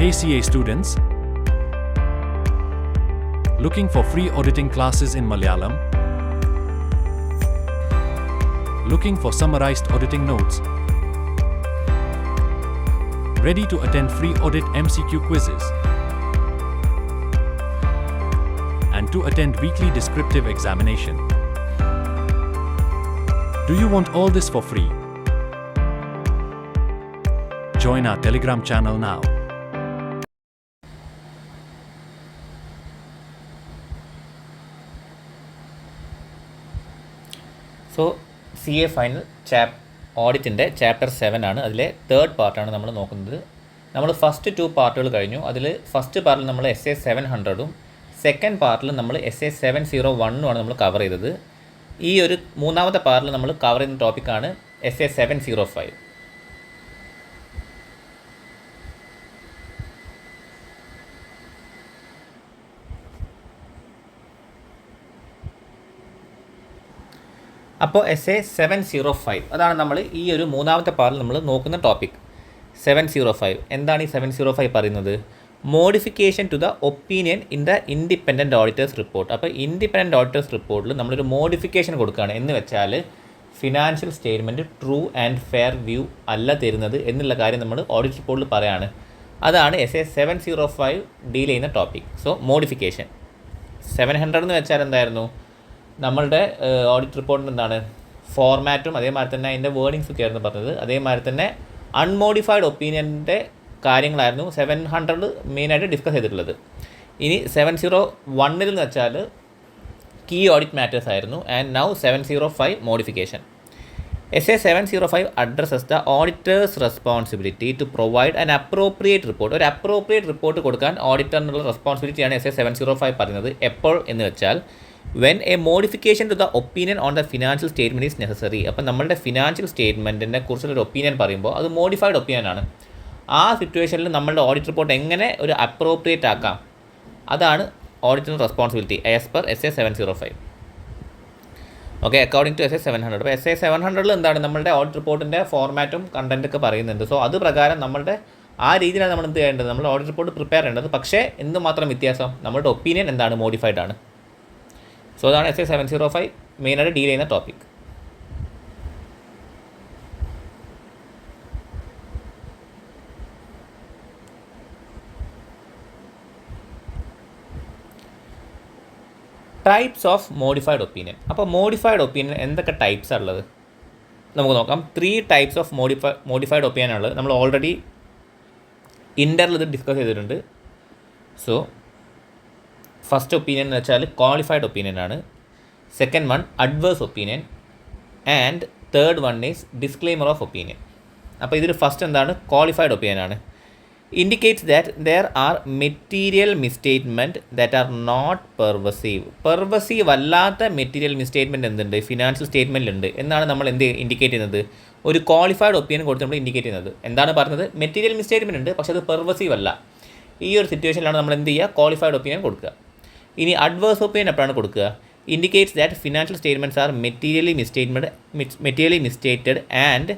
Hey CA students, looking for free auditing classes in Malayalam? Looking for summarized auditing notes? Ready to attend free audit MCQ quizzes? And to attend weekly descriptive examination? Do you want all this for free? Join our Telegram channel now. So C A final ഓഡിറ്റിൻ്റെ chapter 7 ആണ്. അതിലെ third പാർട്ടാണ് നമ്മൾ നോക്കുന്നത്. നമ്മൾ first 2 പാർട്ടുകൾ കഴിഞ്ഞു. അതിൽ first പാർട്ടിൽ നമ്മൾ SA 700ഉം സെക്കൻഡ് പാർട്ടിൽ നമ്മൾ SA 701ഉമാണ് നമ്മൾ കവർ ചെയ്തത്. ഈ ഒരു മൂന്നാമത്തെ പാർട്ടിൽ നമ്മൾ കവർ ചെയ്യുന്ന ടോപ്പിക്കാണ് SA 705. അപ്പോൾ SA 705 അതാണ് നമ്മൾ ഈ ഒരു മൂന്നാമത്തെ പാർട്ടിൽ നമ്മൾ നോക്കുന്ന ടോപ്പിക്. 705 എന്താണ് ഈ 705 പറയുന്നത്? Modification to the opinion in the independent auditor's report. അപ്പോൾ ഇൻഡിപെൻഡൻറ്റ് ഓഡിറ്റേഴ്സ് റിപ്പോർട്ടിൽ നമ്മളൊരു മോഡിഫിക്കേഷൻ കൊടുക്കുകയാണ്. എന്ന് വെച്ചാൽ financial statement true and fair view അല്ല തരുന്നത് എന്നുള്ള കാര്യം നമ്മൾ ഓഡിറ്റ് റിപ്പോർട്ടിൽ പറയാണ്. അതാണ് SA 705 ഡീൽ ചെയ്യുന്ന ടോപ്പിക്. സോ മോഡിഫിക്കേഷൻ 700 എന്ന് വെച്ചാൽ എന്തായിരുന്നു? നമ്മളുടെ ഓഡിറ്റ് റിപ്പോർട്ടിന് എന്താണ് ഫോർമാറ്റും അതേമാതിരി തന്നെ അതിൻ്റെ വേർഡിങ്സ് ഒക്കെ ആയിരുന്നു പറഞ്ഞത്. അതേമാതിരി തന്നെ അൺമോഡിഫൈഡ് ഒപ്പീനിയൻ്റെ കാര്യങ്ങളായിരുന്നു 700 മെയിനായിട്ട് ഡിസ്കസ് ചെയ്തിട്ടുള്ളത്. ഇനി 701 എന്ന് വെച്ചാൽ കീ ഓഡിറ്റ് മാറ്റേഴ്സ് ആയിരുന്നു. And now 705 modification. SA 705 addresses the auditor's responsibility to provide an appropriate report. ഒരു അപ്രോപ്രിയേറ്റ് റിപ്പോർട്ട് കൊടുക്കാൻ ഓഡിറ്ററിനുള്ള റെസ്പോൺസിബിലിറ്റിയാണ് SA 705 പറയുന്നത്. എപ്പോൾ എന്ന് വെച്ചാൽ when a modification to the opinion on the financial statement is necessary. അപ്പം നമ്മളുടെ ഫിനാൻഷ്യൽ സ്റ്റേറ്റ്മെൻറ്റിനെ കുറിച്ചുള്ളൊരു ഒപ്പീനിയൻ പറയുമ്പോൾ അത് മോഡിഫൈഡ് ഒപ്പീനിയൻ ആണ്. ആ സിറ്റുവേഷനിൽ നമ്മളുടെ ഓഡിറ്റ് റിപ്പോർട്ട് എങ്ങനെ ഒരു അപ്രോപ്രിയേറ്റ് ആക്കാം, അതാണ് ഓഡിറ്റിൻ്റെ responsibility as per SA 705. Okay, according to SA 700. അപ്പോൾ SA 700 എന്താണ് നമ്മളുടെ ഓഡിറ്റ് റിപ്പോർട്ടിൻ്റെ ഫോർമാറ്റും കണ്ടൻറ്റൊക്കെ പറയുന്നുണ്ട്. സോ അത് പ്രകാരം നമ്മളുടെ ആ രീതിയിലാണ് നമ്മൾ എന്ത് ചെയ്യേണ്ടത്, നമ്മൾ ഓഡിറ്റ് റിപ്പോർട്ട് പ്രിപ്പയർ ചെയ്യേണ്ടത്. പക്ഷേ എന്ത് മാത്രം വ്യത്യാസം, നമ്മളുടെ ഒപ്പീനിയൻ എന്താണ്, മോഡിഫൈഡ് ആണ്. സോ അതാണ് SA 705 മെയിനായിട്ട് ഡീൽ ചെയ്യുന്ന topic. Types of modified opinion. അപ്പോൾ മോഡിഫൈഡ് ഒപ്പീനിയൻ എന്തൊക്കെ ടൈപ്സാണ് ഉള്ളത് നമുക്ക് നോക്കാം. 3 ടൈപ്സ് ഓഫ് മോഡിഫൈഡ് ഒപ്പീനിയൻ ഉള്ളത്. നമ്മൾ ഓൾറെഡി ഇൻ്ററിൽ ഇത് ഡിസ്കസ് ചെയ്തിട്ടുണ്ട്. സോ ഫസ്റ്റ് ഒപ്പീനിയൻ എന്ന് വെച്ചാൽ ക്വാളിഫൈഡ് ഒപ്പീനിയൻ ആണ്. Second one adverse opinion. And third one is disclaimer of opinion. അപ്പോൾ ഇതിൽ ഫസ്റ്റ് എന്താണ്, ക്വാളിഫൈഡ് ഒപ്പീനിയൻ ആണ്. Indicates that there are material misstatement that are not pervasive അല്ലാത്ത മെറ്റീരിയൽ മിസ്റ്റേറ്റ്മെൻറ്റ് എന്തുണ്ട്, financial സ്റ്റേറ്റ്മെൻറ്റിലുണ്ട് എന്നാണ് നമ്മൾ എന്ത് ഇൻഡിക്കേറ്റ് ചെയ്യുന്നത്. ഒരു ക്വാളിഫൈഡ് ഒപ്പീനിയൻ കൊടുത്ത് നമ്മൾ ഇൻഡിക്കേറ്റ് ചെയ്യുന്നത് എന്താണ് പറഞ്ഞത്, മെറ്റീരിയൽ മിസ്റ്റേറ്റ്മെൻറ്റ് ഉണ്ട് പക്ഷേ അത് പെർവസീവ് അല്ല. ഈ ഒരു സിറ്റുവേഷനിലാണ് നമ്മൾ എന്ത് ചെയ്യുക, ക്വാളിഫൈഡ് ഒപ്പീനിയൻ കൊടുക്കുക. ഇനി അഡ്വേഴ്സ് ഒപ്പീനിയൻ എപ്പോഴാണ് കൊടുക്കുക, indicates that financial statements are materially misstated and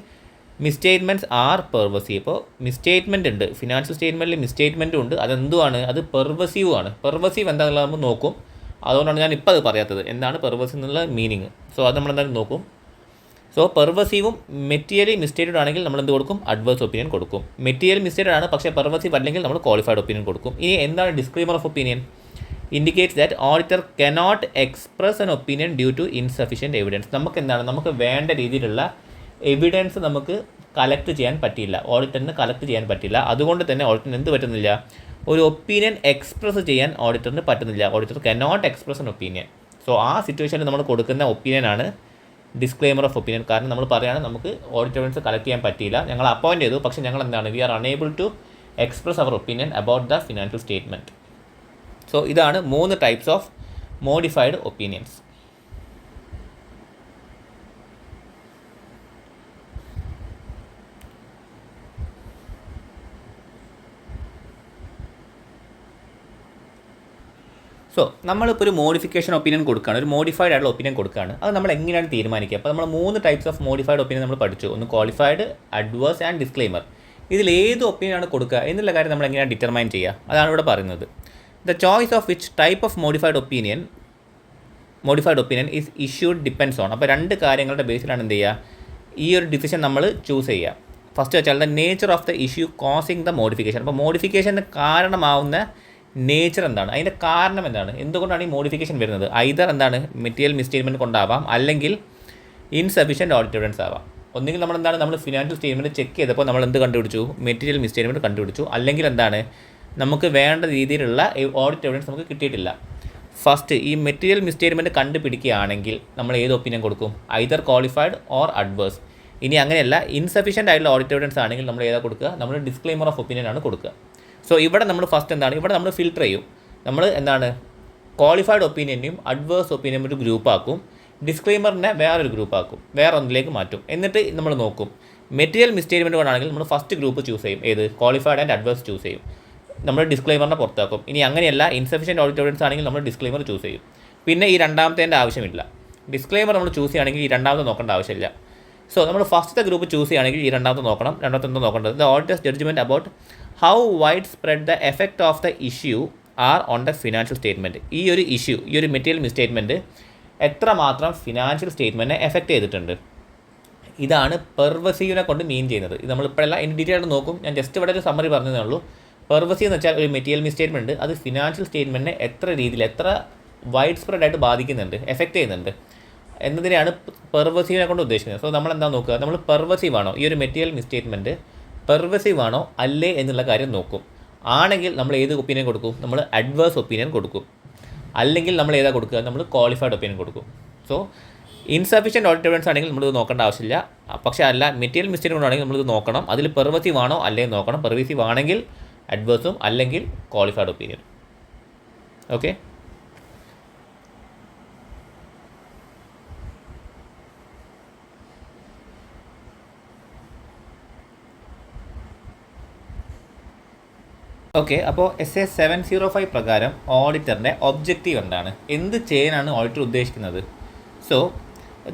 misstatements are pervasive. ഇപ്പോൾ മിസ്റ്റേറ്റ്മെൻറ്റ് ഉണ്ട്, ഫിനാൻഷ്യൽ സ്റ്റേറ്റ്മെൻറ്റിൽ മിസ്റ്റേറ്റ്മെൻറ്റും ഉണ്ട്, അതെന്തുമാണ്, അത് പെർവസീവ് ആണ്. പെർവസീവ് എന്താണെന്നുള്ളത് നമ്മൾ നോക്കും. അതുകൊണ്ടാണ് ഞാൻ ഇപ്പോൾ അത് പറയാത്തത്, എന്താണ് പെർവസീവ് എന്നുള്ള മീനിങ്. സോ അത് നമ്മൾ എന്തായാലും നോക്കും. സോ പെർവസീവും മെറ്റീരിയലി മിസ്റ്റേറ്റഡ് ആണെങ്കിൽ നമ്മൾ എന്ത് കൊടുക്കും, അഡ്വേഴ്സ് ഒപ്പീനിയൻ കൊടുക്കും. മെറ്റീരിയൽ മിസ്റ്റേറ്റഡ് ആണ് പക്ഷേ പെർവസീവ് അല്ലെങ്കിൽ നമ്മൾ ക്വാളിഫൈഡ് ഒപ്പീനിയൻ കൊടുക്കും. ഇനി എന്താണ് disclaimer of opinion, indicates that auditor cannot express an opinion due to insufficient evidence. നമുക്ക് എന്താണ്, നമുക്ക് വേണ്ട രീതിയിലുള്ള എവിഡൻസ് നമുക്ക് കളക്ട് ചെയ്യാൻ പറ്റിയില്ല, ഓഡിറ്ററിന് കളക്ട് ചെയ്യാൻ പറ്റില്ല. അതുകൊണ്ട് തന്നെ ഓഡിറ്ററിന് എന്ത് പറ്റുന്നില്ല, ഒരു ഒപ്പീനിയൻ എക്സ്പ്രസ് ചെയ്യാൻ ഓഡിറ്ററിന് പറ്റുന്നില്ല. Auditor cannot express an opinion. So ആ സിറ്റുവേഷനിൽ നമ്മൾ കൊടുക്കുന്ന ഒപ്പീനിയനാണ് ഡിസ്ക്ലെയിമർ ഓഫ് ഒപ്പീനിയൻ. കാരണം നമ്മൾ പറയുകയാണ് നമുക്ക് ഓഡിറ്റ് എവിഡൻസ് കളക്ട് ചെയ്യാൻ പറ്റിയില്ല, ഞങ്ങൾ അപ്പോയിൻറ്റ് ചെയ്തു പക്ഷേ ഞങ്ങൾ എന്താണ്, we are unable to express our opinion about the financial statement. So ഇതാണ് 3 types of modified opinions. So നമ്മളിപ്പോൾ ഒരു മോഡിഫിക്കേഷൻ ഒപ്പീനിയൻ കൊടുക്കുകയാണ്, ഒരു മോഡിഫൈഡ് ആയിട്ടുള്ള ഒപ്പീനിയൻ കൊടുക്കുകയാണ്. അത് നമ്മൾ എങ്ങനെയാണ് തീരുമാനിക്കുക? അപ്പോൾ നമ്മൾ 3 ടൈപ്സ് ഓഫ് മോഡിഫൈഡ് ഒപ്പീനിയൻ നമ്മൾ പഠിച്ചു. ഒന്ന് ക്വാളിഫൈഡ്, അഡ്വേഴ്സ് ആൻഡ് ഡിസ്ക്ലെയിമർ. ഇതിൽ ഏത് ഒപ്പീനിയനാണ് കൊടുക്കുക എന്നുള്ള കാര്യം നമ്മൾ എങ്ങനെയാണ് ഡിറ്റർമൈൻ ചെയ്യുക, അതാണ് ഇവിടെ പറയുന്നത്. The choice of which type of modified opinion is issued depends on. അപ്പോൾ 2 കാര്യങ്ങളുടെ ബേസിലാണ് എന്ത് ചെയ്യുക, ഈ ഒരു ഡിസിഷൻ നമ്മൾ ചൂസ് ചെയ്യുക. ഫസ്റ്റ് വെച്ചാൽ the nature of the issue causing the modification. അപ്പോൾ മോഡിഫിക്കേഷന് കാരണമാവുന്ന നേച്ചർ എന്താണ്, അതിൻ്റെ കാരണം എന്താണ്, എന്തുകൊണ്ടാണ് ഈ മോഡിഫിക്കേഷൻ വരുന്നത്. ഐദർ എന്താണ് മെറ്റീരിയൽ മിസ്റ്റേറ്റ്മെൻറ്റ് കൊണ്ടാവാം, അല്ലെങ്കിൽ ഇൻസഫിഷ്യൻറ്റ് ഓഡിറ്റ് എവിഡൻസ് ആവാം. ഒന്നുകിൽ നമ്മൾ ഫിനാൻഷ്യൽ സ്റ്റേറ്റ്മെൻറ്റ് ചെക്ക് ചെയ്തപ്പോൾ നമ്മൾ എന്ത് കണ്ടുപിടിച്ചു, മെറ്റീരിയൽ മിസ്റ്റേറ്റ്മെൻറ്റ് കണ്ടുപിടിച്ചു, അല്ലെങ്കിൽ എന്താണ് നമുക്ക് വേണ്ട രീതിയിലുള്ള ഓഡിറ്റ് എവിഡൻസ് നമുക്ക് കിട്ടിയിട്ടില്ല. ഫസ്റ്റ് ഈ മെറ്റീരിയൽ മിസ്റ്റേറ്റ്മെൻറ്റ് കണ്ടുപിടിക്കുകയാണെങ്കിൽ നമ്മൾ ഏത് ഒപ്പീനിയൻ കൊടുക്കും, ഐദർ ക്വാളിഫൈഡ് ഓർ അഡ്വേഴ്സ്. ഇനി അങ്ങനെയല്ല, ഇൻസഫിഷ്യൻ്റ് ആയിട്ടുള്ള ഓഡിറ്റ് എവിഡൻസ് ആണെങ്കിൽ നമ്മൾ ഏതാ കൊടുക്കുക, നമ്മൾ ഡിസ്ക്ലെയിമർ ഓഫ് ഒപ്പീനിയൻ ആണ് കൊടുക്കുക. സോ ഇവിടെ നമ്മൾ ഫസ്റ്റ് എന്താണ്, ഇവിടെ നമ്മൾ ഫിൽട്ടർ ചെയ്യും. നമ്മൾ എന്താണ് ക്വാളിഫൈഡ് ഒപ്പീനിയനെയും അഡ്വേഴ്സ് ഒപ്പീനിയനും ഒരു ഗ്രൂപ്പാക്കും, ഡിസ്ക്ലെയിമറിനെ വേറൊരു ഗ്രൂപ്പാക്കും, വേറെ ഒന്നിലേക്ക് മാറ്റും. എന്നിട്ട് നമ്മൾ നോക്കും മെറ്റീരിയൽ മിസ്റ്റേറ്റ്മെൻറ്റ് കൊണ്ടാണെങ്കിൽ നമ്മൾ ഫസ്റ്റ് ഗ്രൂപ്പ് ചൂസ് ചെയ്യും, ഏത് ക്വാളിഫൈഡ് ആൻഡ് അഡ്വേഴ്സ് ചൂസ് ചെയ്യും, നമ്മൾ ഡിസ്ക്ലെയിമറിനെ പുറത്താക്കും. ഇനി അങ്ങനെയല്ല, ഇൻസഫിഷ്യൻറ്റ് ഓഡിറ്റ് എവിഡൻസ് ആണെങ്കിൽ നമ്മൾ ഡിസ്ക്ലെയിമർ ചൂസ് ചെയ്യും. പിന്നെ ഈ രണ്ടാമത്തേൻ്റെ ആവശ്യമില്ല, ഡിസ്ക്ലെയിമർ നമ്മൾ ചൂസ് ചെയ്യുകയാണെങ്കിൽ ഈ രണ്ടാമത്തെ നോക്കേണ്ട ആവശ്യമില്ല. സോ നമ്മൾ ഫസ്റ്റത്തെ ഗ്രൂപ്പ് ചൂസ് ചെയ്യുകയാണെങ്കിൽ ഈ രണ്ടാമത്തെ നോക്കണം. രണ്ടാമത്തെ എന്താ നോക്കേണ്ടത്, the auditor's judgment about how widespread the effect of the issue are on the financial statement. ഈ ഒരു ഇഷ്യൂ, ഈ ഒരു മെറ്റീരിയൽ മിസ്റ്റേറ്റ്മെൻറ്റ് എത്രമാത്രം ഫിനാൻഷ്യൽ സ്റ്റേറ്റ്മെൻറ്റിനെ എഫക്റ്റ് ചെയ്തിട്ടുണ്ട്. ഇതാണ് പെർവസീവിനെ കൊണ്ട് മീൻ ചെയ്യുന്നത്. ഇത് നമ്മളിപ്പോഴെല്ലാം ഇൻ ഡീറ്റെയിൽ ആയിട്ട് നോക്കും. ഞാൻ ജസ്റ്റ് ഇവിടെ ഒരു സമ്മറി പറഞ്ഞതേ ഉള്ളൂ. പെർവസീവ് എന്ന് വെച്ചാൽ ഒരു മെറ്റീരിയൽ മിസ്റ്റേറ്റ്മെൻറ്റ് അത് ഫിനാൻഷ്യൽ സ്റ്റേറ്റ്മെൻറ്റിനെ എത്ര രീതിയിൽ, എത്ര വൈഡ് സ്പ്രെഡ് ആയിട്ട് ബാധിക്കുന്നുണ്ട്, എഫക്റ്റ് ചെയ്യുന്നുണ്ട് എന്നതിനെയാണ് പെർവസീവിനെ കൊണ്ട് ഉദ്ദേശിക്കുന്നത്. സോ നമ്മൾ എന്താ നോക്കുക, നമ്മൾ പെർവസീവ് ആണോ, ഈ ഒരു മെറ്റീരിയൽ മിസ്റ്റേറ്റ്മെൻറ്റ് പെർവസീവ് ആണോ അല്ലേ എന്നുള്ള കാര്യം നോക്കും. ആണെങ്കിൽ നമ്മൾ ഏത് ഒപ്പീനിയൻ കൊടുക്കും, നമ്മൾ അഡ്വേഴ്സ് ഒപ്പീനിയൻ കൊടുക്കും. അല്ലെങ്കിൽ നമ്മൾ ഏതാ കൊടുക്കുക, നമ്മൾ ക്വാളിഫൈഡ് ഒപ്പീനിയൻ കൊടുക്കും. സോ ഇൻസഫിഷ്യൻറ്റ് ഓഡിറ്റ് എവിഡൻസ് ആണെങ്കിൽ നമ്മളിത് നോക്കേണ്ട ആവശ്യമില്ല. പക്ഷേ അല്ല, മെറ്റീരിയൽ മിസ്റ്റേറ്റ്മെൻറ്റ് ആണെങ്കിൽ നമ്മളിത് നോക്കണം. അതിൽ പെർവസീവ് ആണോ അല്ലെങ്കിൽ നോക്കണം. പെർവസീവ് ആണെങ്കിൽ അഡ്വേഴ്സും, അല്ലെങ്കിൽ ക്വാളിഫൈഡ് ഒപ്പീനിയൻ. ഓക്കെ, അപ്പോൾ SA 705 പ്രകാരം ഓഡിറ്ററിൻ്റെ ഒബ്ജക്റ്റീവ് എന്താണ്, എന്ത് ചെയ്യാനാണ് ഓഡിറ്റർ ഉദ്ദേശിക്കുന്നത്. So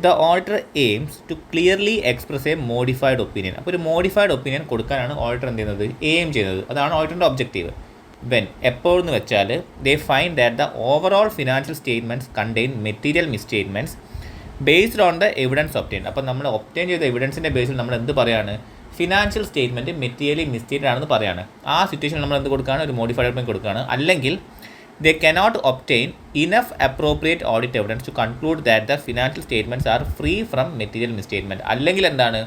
the auditor aims to clearly express a modified opinion. അപ്പോൾ ഒരു മോഡിഫൈഡ് ഒപ്പീനിയൻ കൊടുക്കാനാണ് ഓഡിറ്റർ എന്ത് ചെയ്യുന്നത്, എയിം ചെയ്യുന്നത്. അതാണ് ഓഡിറ്ററിൻ്റെ ഒബ്ജക്റ്റീവ്. വെൻ എപ്പോഴെന്ന് വെച്ചാൽ they find that the overall financial statements contain material misstatements based on the evidence obtain. അപ്പോൾ നമ്മൾ ഒബ്റ്റെയിൻ ചെയ്ത എവിഡൻസിൻ്റെ ബേസിൽ നമ്മൾ എന്ത് പറയാണ്, ഫിനാൻഷ്യൽ സ്റ്റേറ്റ്മെൻറ്റ് മെറ്റീരിയലി മിസ്റ്റേറ്റഡ് ആണെന്ന് പറയാണ്. ആ സിറ്റുവേഷനിൽ നമ്മൾ എന്ത് കൊടുക്കുകയാണ്, ഒരു മോഡിഫൈഡ് ഒപ്പീനിയൻ കൊടുക്കുകയാണ്. അല്ലെങ്കിൽ they cannot obtain enough appropriate audit evidence to conclude that the financial statements are free from material misstatement. അല്ലെങ്കിൽ എന്താണ്,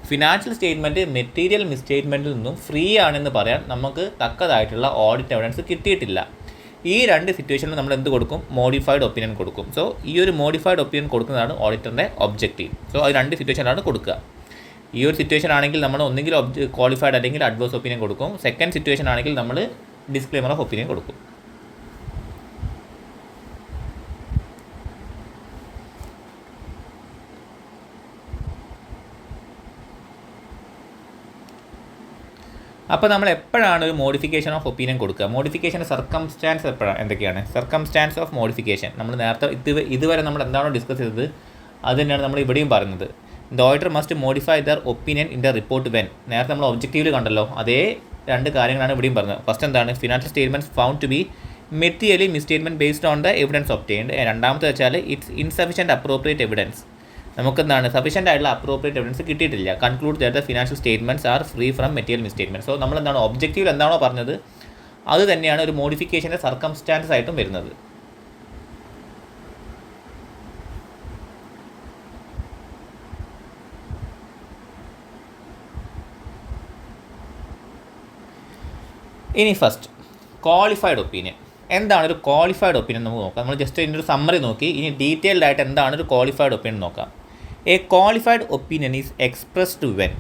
ഫിനാൻഷ്യൽ സ്റ്റേറ്റ്മെൻറ്റ് മെറ്റീരിയൽ മിസ്റ്റേറ്റ്മെൻറ്റിൽ നിന്നും ഫ്രീ ആണെന്ന് പറയാൻ നമുക്ക് തക്കതായിട്ടുള്ള ഓഡിറ്റ് എവിഡൻസ് കിട്ടിയിട്ടില്ല. ഈ 2 സിറ്റുവേഷനിൽ നമ്മൾ എന്ത് കൊടുക്കും, മോഡിഫൈഡ് ഒപ്പീനിയൻ കൊടുക്കും. സോ ഈ ഒരു മോഡിഫൈഡ് ഒപ്പീനിയൻ കൊടുക്കുന്നതാണ് ഓഡിറ്ററിൻ്റെ ഒബ്ജക്റ്റീവ്. സോ അത് 2 സിറ്റുവേഷനിലാണ് കൊടുക്കുക. ഈ ഒരു സിറ്റുവേഷൻ ആണെങ്കിൽ നമ്മൾ ഒന്നെങ്കിൽ ക്വാളിഫൈഡ് അല്ലെങ്കിൽ അഡ്വേഴ്സ് ഒപ്പീനിയൻ കൊടുക്കും. സെക്കൻഡ് സിറ്റുവേഷൻ ആണെങ്കിൽ നമ്മൾ ഡിസ്ക്ലെയിമർ ഓഫ് ഒപ്പീനിയൻ കൊടുക്കും. അപ്പോൾ നമ്മൾ എപ്പോഴാണ് ഒരു മോഡിഫിക്കേഷൻ ഓഫ് ഒപ്പീനിയൻ കൊടുക്കുക, മോഡിഫിക്കേഷൻ്റെ സർക്കംസ്റ്റാൻസ് എപ്പോഴാണ്, എന്തൊക്കെയാണ് സർക്കംസ്റ്റാൻസ് ഓഫ് മോഡിഫിക്കേഷൻ. നമ്മൾ നേരത്തെ ഇതുവരെ നമ്മൾ എന്താണോ ഡിസ്കസ് ചെയ്തത് അത് തന്നെയാണ് നമ്മൾ ഇവിടെയും പറയുന്നത്. The auditor must modify there opinion in the report when. നേരത്തെ നമ്മൾ ഒബ്ജക്റ്റീവിൽ കണ്ടല്ലോ, അതേ 2 കാര്യങ്ങളാണ് ഇവിടെയും പറഞ്ഞത്. ഫസ്റ്റ് എന്താണ്, financial statements found to be materially misstatement based on the evidence obtained. രണ്ടാമത്തെ വെച്ചാൽ ഇറ്റ്സ് ഇൻസഫിഷ്യൻറ്റ് അപ്രോപ്രിയേറ്റ് എവിഡൻസ്. നമുക്കെന്താണ് സഫീഷ്യൻ്റ് ആയിട്ടുള്ള അപ്രോപ്രിയേറ്റ് എവിഡൻസ് കിട്ടിയിട്ടില്ല. Conclude that the financial statements are free from material misstatement. So നമ്മളെന്താണോ ഒബ്ജക്റ്റീവിൽ എന്താണോ പറഞ്ഞത് അത് തന്നെയാണ് ഒരു മോഡിഫിക്കേഷൻ്റെ സർക്കംസ്റ്റാൻസസ് ആയിട്ടും വരുന്നത്. ഇനി ഫസ്റ്റ് ക്വാളിഫൈഡ് ഒപ്പീനിയൻ. എന്താണ് ഒരു ക്വാളിഫൈഡ് ഒപ്പീനിയൻ നമുക്ക് നോക്കാം. നമ്മൾ ജസ്റ്റ് ഇതിൻ്റെ ഒരു സമ്മറി നോക്കി, ഇനി ഡീറ്റെയിൽഡ് ആയിട്ട് എന്താണ് ഒരു ക്വാളിഫൈഡ് ഒപ്പീനിയൻ നോക്കാം. A qualified opinion is expressed when.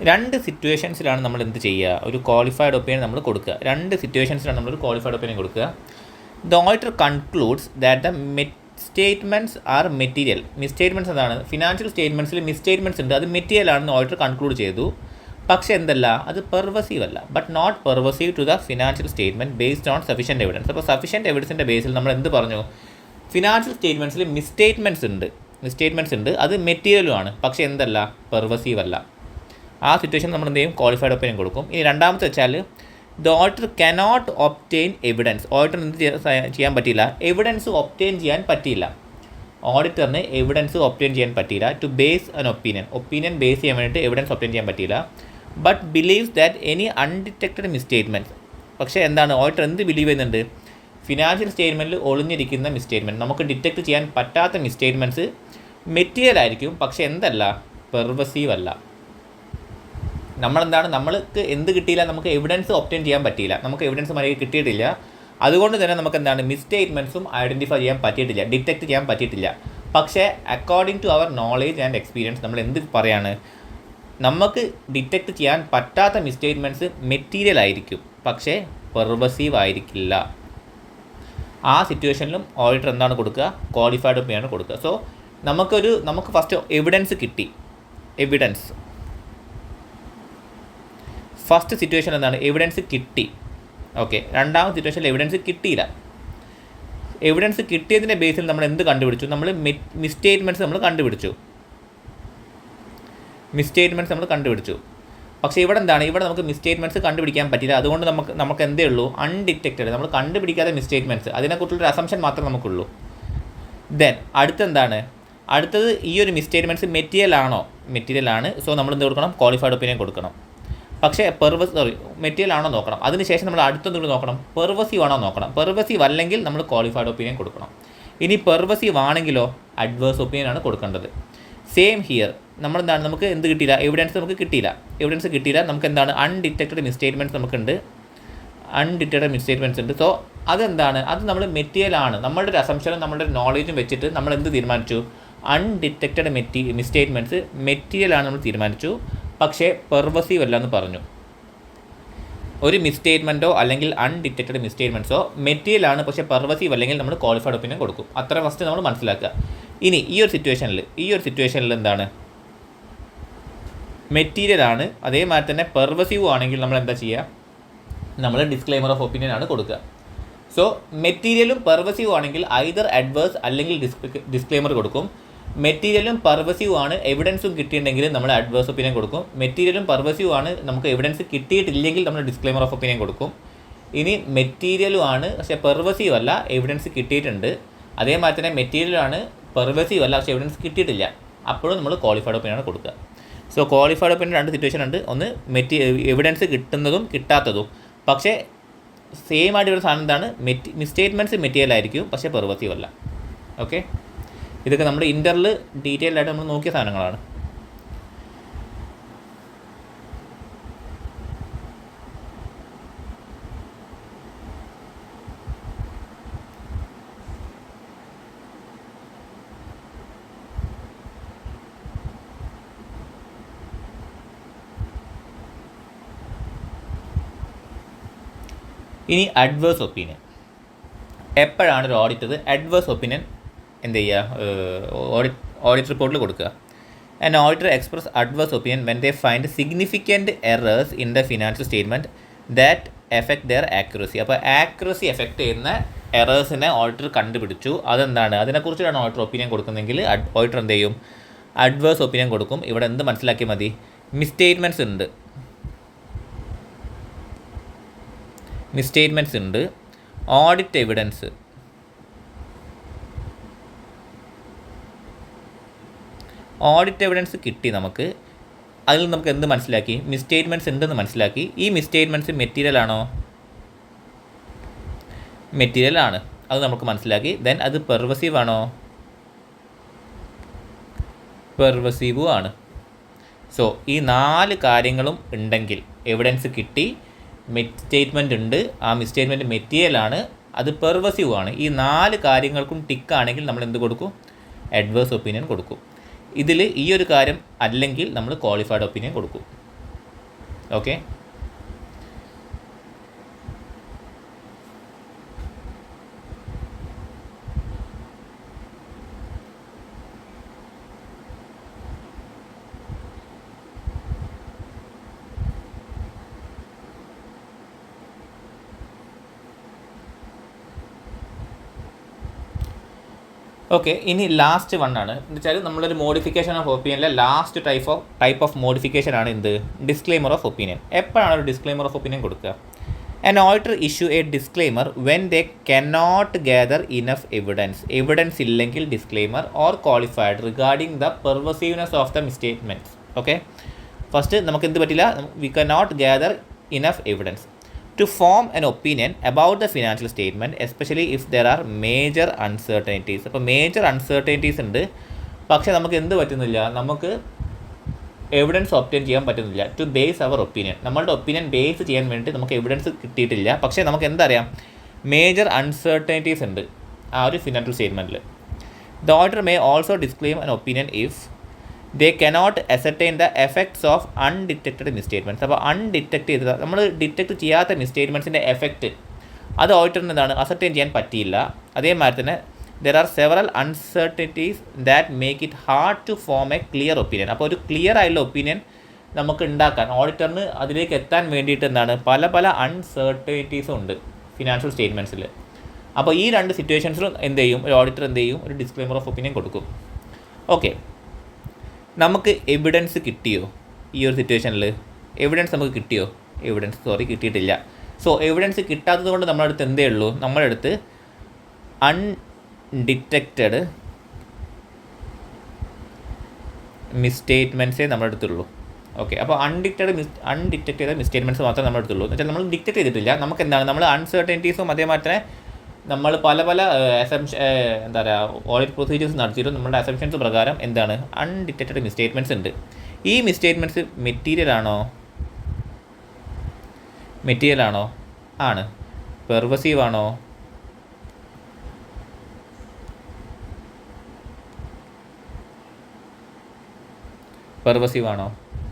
2 സിറ്റുവേഷൻസിലാണ് നമ്മൾ എന്ത് ചെയ്യുക, ഒരു ക്വാളിഫൈഡ് ഒപ്പീനിയൻ നമ്മൾ കൊടുക്കുക. 2 സിറ്റുവേഷൻസിലാണ് നമ്മളൊരു ക്വാളിഫൈഡ് ഒപ്പീനിയൻ കൊടുക്കുക. The auditor concludes that the statements are material. Misstatements എന്താണ്, ഫിനാൻഷ്യൽ സ്റ്റേറ്റ്മെൻറ്റ്സിൽ മിസ്റ്റേറ്റ്മെൻറ്റ്സ് ഉണ്ട്, അത് മെറ്റീരിയൽ ആണെന്ന് ഓഡിറ്റർ കൺക്ലൂഡ് ചെയ്തു. പക്ഷേ എന്തല്ല, അത് പെർവസീവ് അല്ല, but not pervasive to the financial statement based on sufficient evidence. അപ്പോൾ സഫീഷ്യൻറ്റ് എവിഡൻസിൻ്റെ ബേസിൽ നമ്മൾ എന്ത് പറഞ്ഞു, ഫിനാൻഷ്യൽ സ്റ്റേറ്റ്മെൻറ്റ്സിൽ മിസ്റ്റേറ്റ്മെൻറ്റ്സ് ഉണ്ട്, അത് മെറ്റീരിയലും ആണ്, പക്ഷേ എന്തല്ല, പെർവസീവ് അല്ല. ആ സിറ്റുവേഷൻ നമ്മൾ എന്ത് ചെയ്യും, ക്വാളിഫൈഡ് ഒപ്പീനിയൻ കൊടുക്കും. ഇനി രണ്ടാമത്തെ വെച്ചാൽ the auditor cannot obtain evidence. Auditor എന്ത് ചെയ്യാൻ പറ്റിയില്ല, എവിഡൻസ് ഒബ്റ്റെയിൻ ചെയ്യാൻ പറ്റിയില്ല. ഓഡിറ്ററിന് എവിഡൻസ് ഒബ്റ്റെയിൻ ചെയ്യാൻ പറ്റിയില്ല to base an opinion base ചെയ്യാൻ വേണ്ടിയിട്ട് എവിഡൻസ് ഒബ്റ്റെയിൻ ചെയ്യാൻ പറ്റിയില്ല. But believes that any undetected misstatements. പക്ഷേ എന്താണ്, ഓഡിറ്റർ എന്ത് ബിലീവ് ചെയ്യുന്നുണ്ട്, ഫിനാൻഷ്യൽ സ്റ്റേറ്റ്മെൻറ്റിൽ ഒളിഞ്ഞിരിക്കുന്ന മിസ്റ്റേറ്റ്മെൻറ്റ്, നമുക്ക് ഡിറ്റക്റ്റ് ചെയ്യാൻ പറ്റാത്ത മിസ്റ്റേറ്റ്മെൻറ്റ്സ് മെറ്റീരിയൽ ആയിരിക്കും, പക്ഷേ എന്തല്ല, പെർവസീവ് അല്ല. നമ്മളെന്താണ്, നമ്മൾക്ക് എന്ത് കിട്ടിയില്ല, നമുക്ക് എവിഡൻസ് ഒബ്റ്റെയിൻ ചെയ്യാൻ പറ്റിയില്ല, നമുക്ക് എവിഡൻസ് മര്യാദ കിട്ടിയിട്ടില്ല. അതുകൊണ്ട് തന്നെ നമുക്ക് എന്താണ്, മിസ്റ്റേറ്റ്മെൻറ്റ്സും ഐഡൻറ്റിഫൈ ചെയ്യാൻ പറ്റിയിട്ടില്ല, ഡിറ്റക്റ്റ് ചെയ്യാൻ പറ്റിയിട്ടില്ല. പക്ഷേ according to our knowledge and experience നമ്മൾ എന്ത് പറയാണ്, നമുക്ക് ഡിറ്റക്റ്റ് ചെയ്യാൻ പറ്റാത്ത മിസ്റ്റേറ്റ്മെൻറ്റ്സ് മെറ്റീരിയൽ ആയിരിക്കും, പക്ഷേ പെർവസീവ് ആയിരിക്കില്ല. ആ സിറ്റുവേഷനിലും ഓഡിറ്റർ എന്താണ് കൊടുക്കുക, ക്വാളിഫൈഡ് ഒപ്പീനിയൻ കൊടുക്കുക. സോ നമുക്ക് ഫസ്റ്റ് എവിഡൻസ് കിട്ടി, ഫസ്റ്റ് സിറ്റുവേഷൻ എന്താണ്, എവിഡൻസ് കിട്ടി. ഓക്കെ, രണ്ടാമത്തെ സിറ്റുവേഷനിൽ എവിഡൻസ് കിട്ടിയില്ല. എവിഡൻസ് കിട്ടിയതിൻ്റെ ബേസിൽ നമ്മൾ എന്ത് കണ്ടുപിടിച്ചു, നമ്മൾ മിസ്റ്റേറ്റ്മെൻറ്റ്സ് നമ്മൾ കണ്ടുപിടിച്ചു. പക്ഷേ ഇവിടെ എന്താണ്, ഇവിടെ നമുക്ക് മിസ്റ്റേറ്റ്മെൻറ്റ്സ് കണ്ടുപിടിക്കാൻ പറ്റില്ല. അതുകൊണ്ട് നമുക്ക് എന്തേ ഉള്ളൂ, അൺഡിറ്റക്റ്റഡ്, നമ്മൾ കണ്ടുപിടിക്കാത്ത മിസ്റ്റേറ്റ്മെൻറ്റ്സ്, അതിനെക്കുറിച്ചുള്ളൊരു അസംഷൻ മാത്രമേ നമുക്കുള്ളൂ. ദെൻ അടുത്തത് ഈ ഒരു മിസ്റ്റേറ്റ്മെൻറ്റ്സ് മെറ്റീരിയൽ ആണ്. സോ നമ്മൾ എന്ത് കൊടുക്കണം, ക്വാളിഫൈഡ് ഒപ്പീനിയൻ കൊടുക്കണം. പക്ഷേ മെറ്റീരിയൽ ആണോ നോക്കണം. അതിനുശേഷം നമ്മൾ അടുത്തൊന്നും നോക്കണം, പെർവസീവ് ആണോ നോക്കണം. പെർവസീവ് അല്ലെങ്കിൽ നമ്മൾ ക്വാളിഫൈഡ് ഒപ്പീനിയൻ കൊടുക്കണം. ഇനി പെർവസീവ് ആണെങ്കിലോ അഡ്വേഴ്സ് ഒപ്പീനിയൻ ആണ് കൊടുക്കേണ്ടത്. സെയിം ഹിയർ നമ്മളെന്താണ്, നമുക്ക് എന്ത് കിട്ടിയില്ല, എവിഡൻസ് കിട്ടിയില്ല. നമുക്ക് എന്താണ്, അൺഡിറ്റക്റ്റഡ് മിസ്റ്റേറ്റ്മെൻറ്റ്സ് ഉണ്ട്. സോ അതെന്താണ്, അത് നമ്മൾ മെറ്റീരിയൽ ആണ്, നമ്മളുടെ ഒരു അസംഷനും നമ്മളുടെ ഒരു നോളേജും വെച്ചിട്ട് നമ്മൾ എന്ത് തീരുമാനിച്ചു, അൺഡിറ്റക്റ്റഡ് മിസ്റ്റേറ്റ്മെൻറ്റ്സ് മെറ്റീരിയൽ ആണ് നമ്മൾ തീരുമാനിച്ചു, പക്ഷേ പെർവസീവ് അല്ല എന്ന് പറഞ്ഞു. ഒരു മിസ്റ്റേറ്റ്മെൻറ്റോ അല്ലെങ്കിൽ അൺഡിറ്റക്റ്റഡ് മിസ്റ്റേറ്റ്മെൻറ്റ്സോ മെറ്റീരിയൽ ആണ്, പക്ഷേ പെർവസീവ് അല്ലെങ്കിൽ നമ്മൾ ക്വാളിഫൈഡ് ഒപ്പീനിയൻ കൊടുക്കും. അത്ര ഫസ്റ്റ് നമ്മൾ മനസ്സിലാക്കുക. ഇനി ഈ ഒരു സിറ്റുവേഷനിൽ എന്താണ്, മെറ്റീരിയൽ ആണ്, അതേമാതിരി തന്നെ പെർവസീവ് ആണെങ്കിൽ നമ്മൾ എന്താ ചെയ്യുക, നമ്മൾ ഡിസ്ക്ലെയിമർ ഓഫ് ഒപ്പീനിയൻ ആണ് കൊടുക്കുക. സോ മെറ്റീരിയലും പെർവസീവ് ആണെങ്കിൽ ഐദർ അഡ്വേഴ്സ് അല്ലെങ്കിൽ ഡിസ്ക്ലെയിമർ കൊടുക്കും. മെറ്റീരിയലും പെർവസീവ് ആണ്, എവിഡൻസും കിട്ടിയിട്ടുണ്ടെങ്കിൽ നമ്മൾ അഡ്വേഴ്സ് ഒപ്പീനിയൻ കൊടുക്കും. മെറ്റീരിയലും പെർവസീവ് ആണ്, നമുക്ക് എവിഡൻസ് കിട്ടിയിട്ടില്ലെങ്കിൽ നമ്മൾ ഡിസ്ക്ലെയിമർ ഓഫ് ഒപ്പീനിയൻ കൊടുക്കും. ഇനി മെറ്റീരിയലും ആണ്, പക്ഷേ പെർവസീവ് അല്ല, എവിഡൻസ് കിട്ടിയിട്ടുണ്ട്. അതേമാതിരി തന്നെ മെറ്റീരിയലാണ്, പെർവസീവ് അല്ല, പക്ഷേ എവിഡൻസ് കിട്ടിയിട്ടില്ല, അപ്പോഴും നമ്മൾ ക്വാളിഫൈഡ് ഒപ്പീനിയൻ ആണ് കൊടുക്കുക. സോ ക്വാളിഫൈഡ് ഒപ്പീനിയൻ രണ്ട് സിറ്റുവേഷൻ ഉണ്ട്, ഒന്ന് എവിഡൻസ് കിട്ടുന്നതും കിട്ടാത്തതും. പക്ഷേ സെയിം ആയിട്ട് ഒരു സാധനം എന്താണ്, മിസ്റ്റേറ്റ്മെൻറ്റ്സ് മെറ്റീരിയൽ ആയിരിക്കും, പക്ഷേ പെർവസീവ് അല്ല. ഓക്കെ, ഇതൊക്കെ നമ്മുടെ ഇൻ്ററിൽ ഡീറ്റെയിൽഡ് ആയിട്ട് നമ്മൾ നോക്കിയ സാധനങ്ങളാണ്. ഇനി അഡ്വേഴ്സ് ഒപ്പീനിയൻ. എപ്പോഴാണ് ഒരു ഓഡിറ്റർ അഡ്വേഴ്സ് ഒപ്പീനിയൻ എന്ത് ചെയ്യുക, ഓഡിറ്റ് റിപ്പോർട്ടിൽ കൊടുക്കുക. And auditor express adverse opinion when they find significant errors in the financial statement that effect their accuracy. അപ്പോൾ ആക്യുറസി എഫക്ട് ചെയ്യുന്ന എറേഴ്സിനെ ഓഡിറ്റർ കണ്ടുപിടിച്ചു, അതെന്താണ്, അതിനെക്കുറിച്ചാണ് ഓഡിറ്റർ ഒപ്പീനിയൻ കൊടുക്കുന്നതെങ്കിൽ ഓഡിറ്റർ എന്ത് ചെയ്യും, അഡ്വേഴ്സ് ഒപ്പീനിയൻ കൊടുക്കും. ഇവിടെ എന്ത് മനസ്സിലാക്കിയാൽ മതി, മിസ്റ്റേറ്റ്മെൻറ്റ്സ് ഉണ്ട്, ഓഡിറ്റ് എവിഡൻസ്, കിട്ടി നമുക്ക്. അതിൽ നമുക്ക് എന്ത് മനസ്സിലാക്കി, മിസ്റ്റേറ്റ്മെൻറ്റ്സ് ഉണ്ടെന്ന് മനസ്സിലാക്കി. ഈ മിസ്റ്റേറ്റ്മെൻറ്റ്സ് മെറ്റീരിയൽ ആണ്, അത് നമുക്ക് മനസ്സിലാക്കി. ദെൻ അത് പെർവസീവ് ആണോ, പെർവസീവും ആണ്. സോ ഈ 4 കാര്യങ്ങളും ഉണ്ടെങ്കിൽ, എവിഡൻസ് കിട്ടി, സ്റ്റേറ്റ്മെൻറ്റ് ഉണ്ട്, ആ മിസ്റ്റേറ്റ്മെൻറ്റ് മെറ്റീരിയൽ ആണ്, അത് പെർവസീവ് ആണ്, ഈ 4 കാര്യങ്ങൾക്കും ടിക്കാണെങ്കിൽ നമ്മൾ എന്ത് കൊടുക്കും, അഡ്വേഴ്സ് ഒപ്പീനിയൻ കൊടുക്കും. ഇതിൽ ഈ ഒരു കാര്യം അല്ലെങ്കിൽ നമ്മൾ ക്വാളിഫൈഡ് ഒപ്പീനിയൻ കൊടുക്കും. ഓക്കെ, ഓക്കെ, ഇനി ലാസ്റ്റ് വണ്ണാണ് എന്ന് വെച്ചാൽ നമ്മളൊരു മോഡിഫിക്കേഷൻ ഓഫ് ഒപ്പീനിയനിലെ ലാസ്റ്റ് ടൈപ്പ് ഓഫ് മോഡിഫിക്കേഷൻ ആണ് എന്ത്, ഡിസ്ക്ലെയിമർ ഓഫ് ഒപ്പീനിയൻ. എപ്പോഴാണ് ഒരു ഡിസ്ക്ലെയിമർ ഓഫ് ഒപ്പീനിയൻ കൊടുക്കുക? An auditor issue a disclaimer when they cannot gather enough evidence ഇല്ലെങ്കിൽ disclaimer or qualified regarding the pervasiveness of the misstatements. Okay, first നമുക്ക് എന്ത് പറ്റില്ല, we cannot gather enough evidence to form an opinion about the financial statement, especially if there are major uncertainties. അപ്പോൾ major uncertainties ഉണ്ട്, പക്ഷേ നമുക്ക് എന്ത് പറ്റുന്നില്ല, നമുക്ക് എവിഡൻസ് ഒബ്റ്റെയിൻ ചെയ്യാൻ പറ്റുന്നില്ല ടു ബേസ് അവർ ഒപ്പീനിയൻ. നമ്മളുടെ ഒപ്പീനിയൻ ബേസ് ചെയ്യാൻ വേണ്ടി നമുക്ക് എവിഡൻസ് കിട്ടിയിട്ടില്ല, പക്ഷേ നമുക്ക് എന്തറിയാം, മേജർ അൺസർട്ടനിറ്റീസ് ഉണ്ട് ആ ഒരു ഫിനാൻഷ്യൽ സ്റ്റേറ്റ്മെൻറ്റിൽ. The auditor may also disclaim an opinion if they cannot ascertain the effects of undetected misstatements. അപ്പോൾ അൺഡിറ്റക്ട് ചെയ്തത്, നമ്മൾ ഡിറ്റക്ട് ചെയ്യാത്ത മിസ്റ്റേറ്റ്മെൻറ്റ്സിൻ്റെ എഫക്റ്റ് അത് ഓഡിറ്ററിന് എന്താണ് അസർട്ടൈൻ ചെയ്യാൻ പറ്റിയില്ല. അതേമാതിരി തന്നെ there are several uncertainties that make it hard to form a clear opinion. അപ്പോൾ ഒരു ക്ലിയർ ആയിട്ടുള്ള ഒപ്പീനിയൻ നമുക്ക് ഉണ്ടാക്കാൻ ഓഡിറ്ററിന് അതിലേക്ക് എത്താൻ വേണ്ടിയിട്ട് എന്താണ് പല അൺസർട്ടനിറ്റീസും ഉണ്ട് ഫിനാൻഷ്യൽ സ്റ്റേറ്റ്മെൻറ്റ്സിൽ. അപ്പോൾ ഈ രണ്ട് സിറ്റുവേഷൻസിലും എന്ത് ചെയ്യും, ഒരു ഓഡിറ്റർ എന്ത് ചെയ്യും, ഒരു ഡിസ്ക്ലെയിമർ ഓഫ് ഒപ്പീനിയൻ കൊടുക്കും. ഓക്കെ, നമുക്ക് എവിഡൻസ് കിട്ടിയോ ഈ ഒരു സിറ്റുവേഷനിൽ? എവിഡൻസ് നമുക്ക് കിട്ടിയോ? കിട്ടിയിട്ടില്ല. സോ എവിഡൻസ് കിട്ടാത്തത് കൊണ്ട് നമ്മുടെ അടുത്ത് എന്തേ ഉള്ളൂ, നമ്മുടെ അടുത്ത് അൺഡിറ്റക്റ്റഡ് മിസ്റ്റേറ്റ്മെൻറ്റ്സേ നമ്മുടെ അടുത്തുള്ളൂ. ഓക്കെ, അപ്പോൾ അൺഡിറ്റക്ട് ചെയ്ത മിസ്റ്റേറ്റ്മെൻറ്റ്സ് മാത്രമേ നമ്മുടെ അടുത്തുള്ളൂ. എന്ന് വെച്ചാൽ നമ്മൾ ഡിറ്റക്ട് ചെയ്തിട്ടില്ല. നമുക്ക് എന്താണ്, നമ്മൾ അൺസർട്ടനിറ്റീസും അതേമാതിരി തന്നെ നമ്മൾ പല എന്താ പറയുക ഓഡിറ്റ് പ്രൊസീജിയേഴ്സ് നടത്തിയിട്ടും നമ്മുടെ അസംഷൻസ് പ്രകാരം എന്താണ് അൺഡിറ്റക്റ്റഡ് മിസ്റ്റേറ്റ്മെൻറ്റ്സ് ഉണ്ട്. ഈ മിസ്റ്റേറ്റ്മെൻറ്റ്സ് മെറ്റീരിയൽ ആണോ? ആണ്. പെർവസീവ് ആണോ?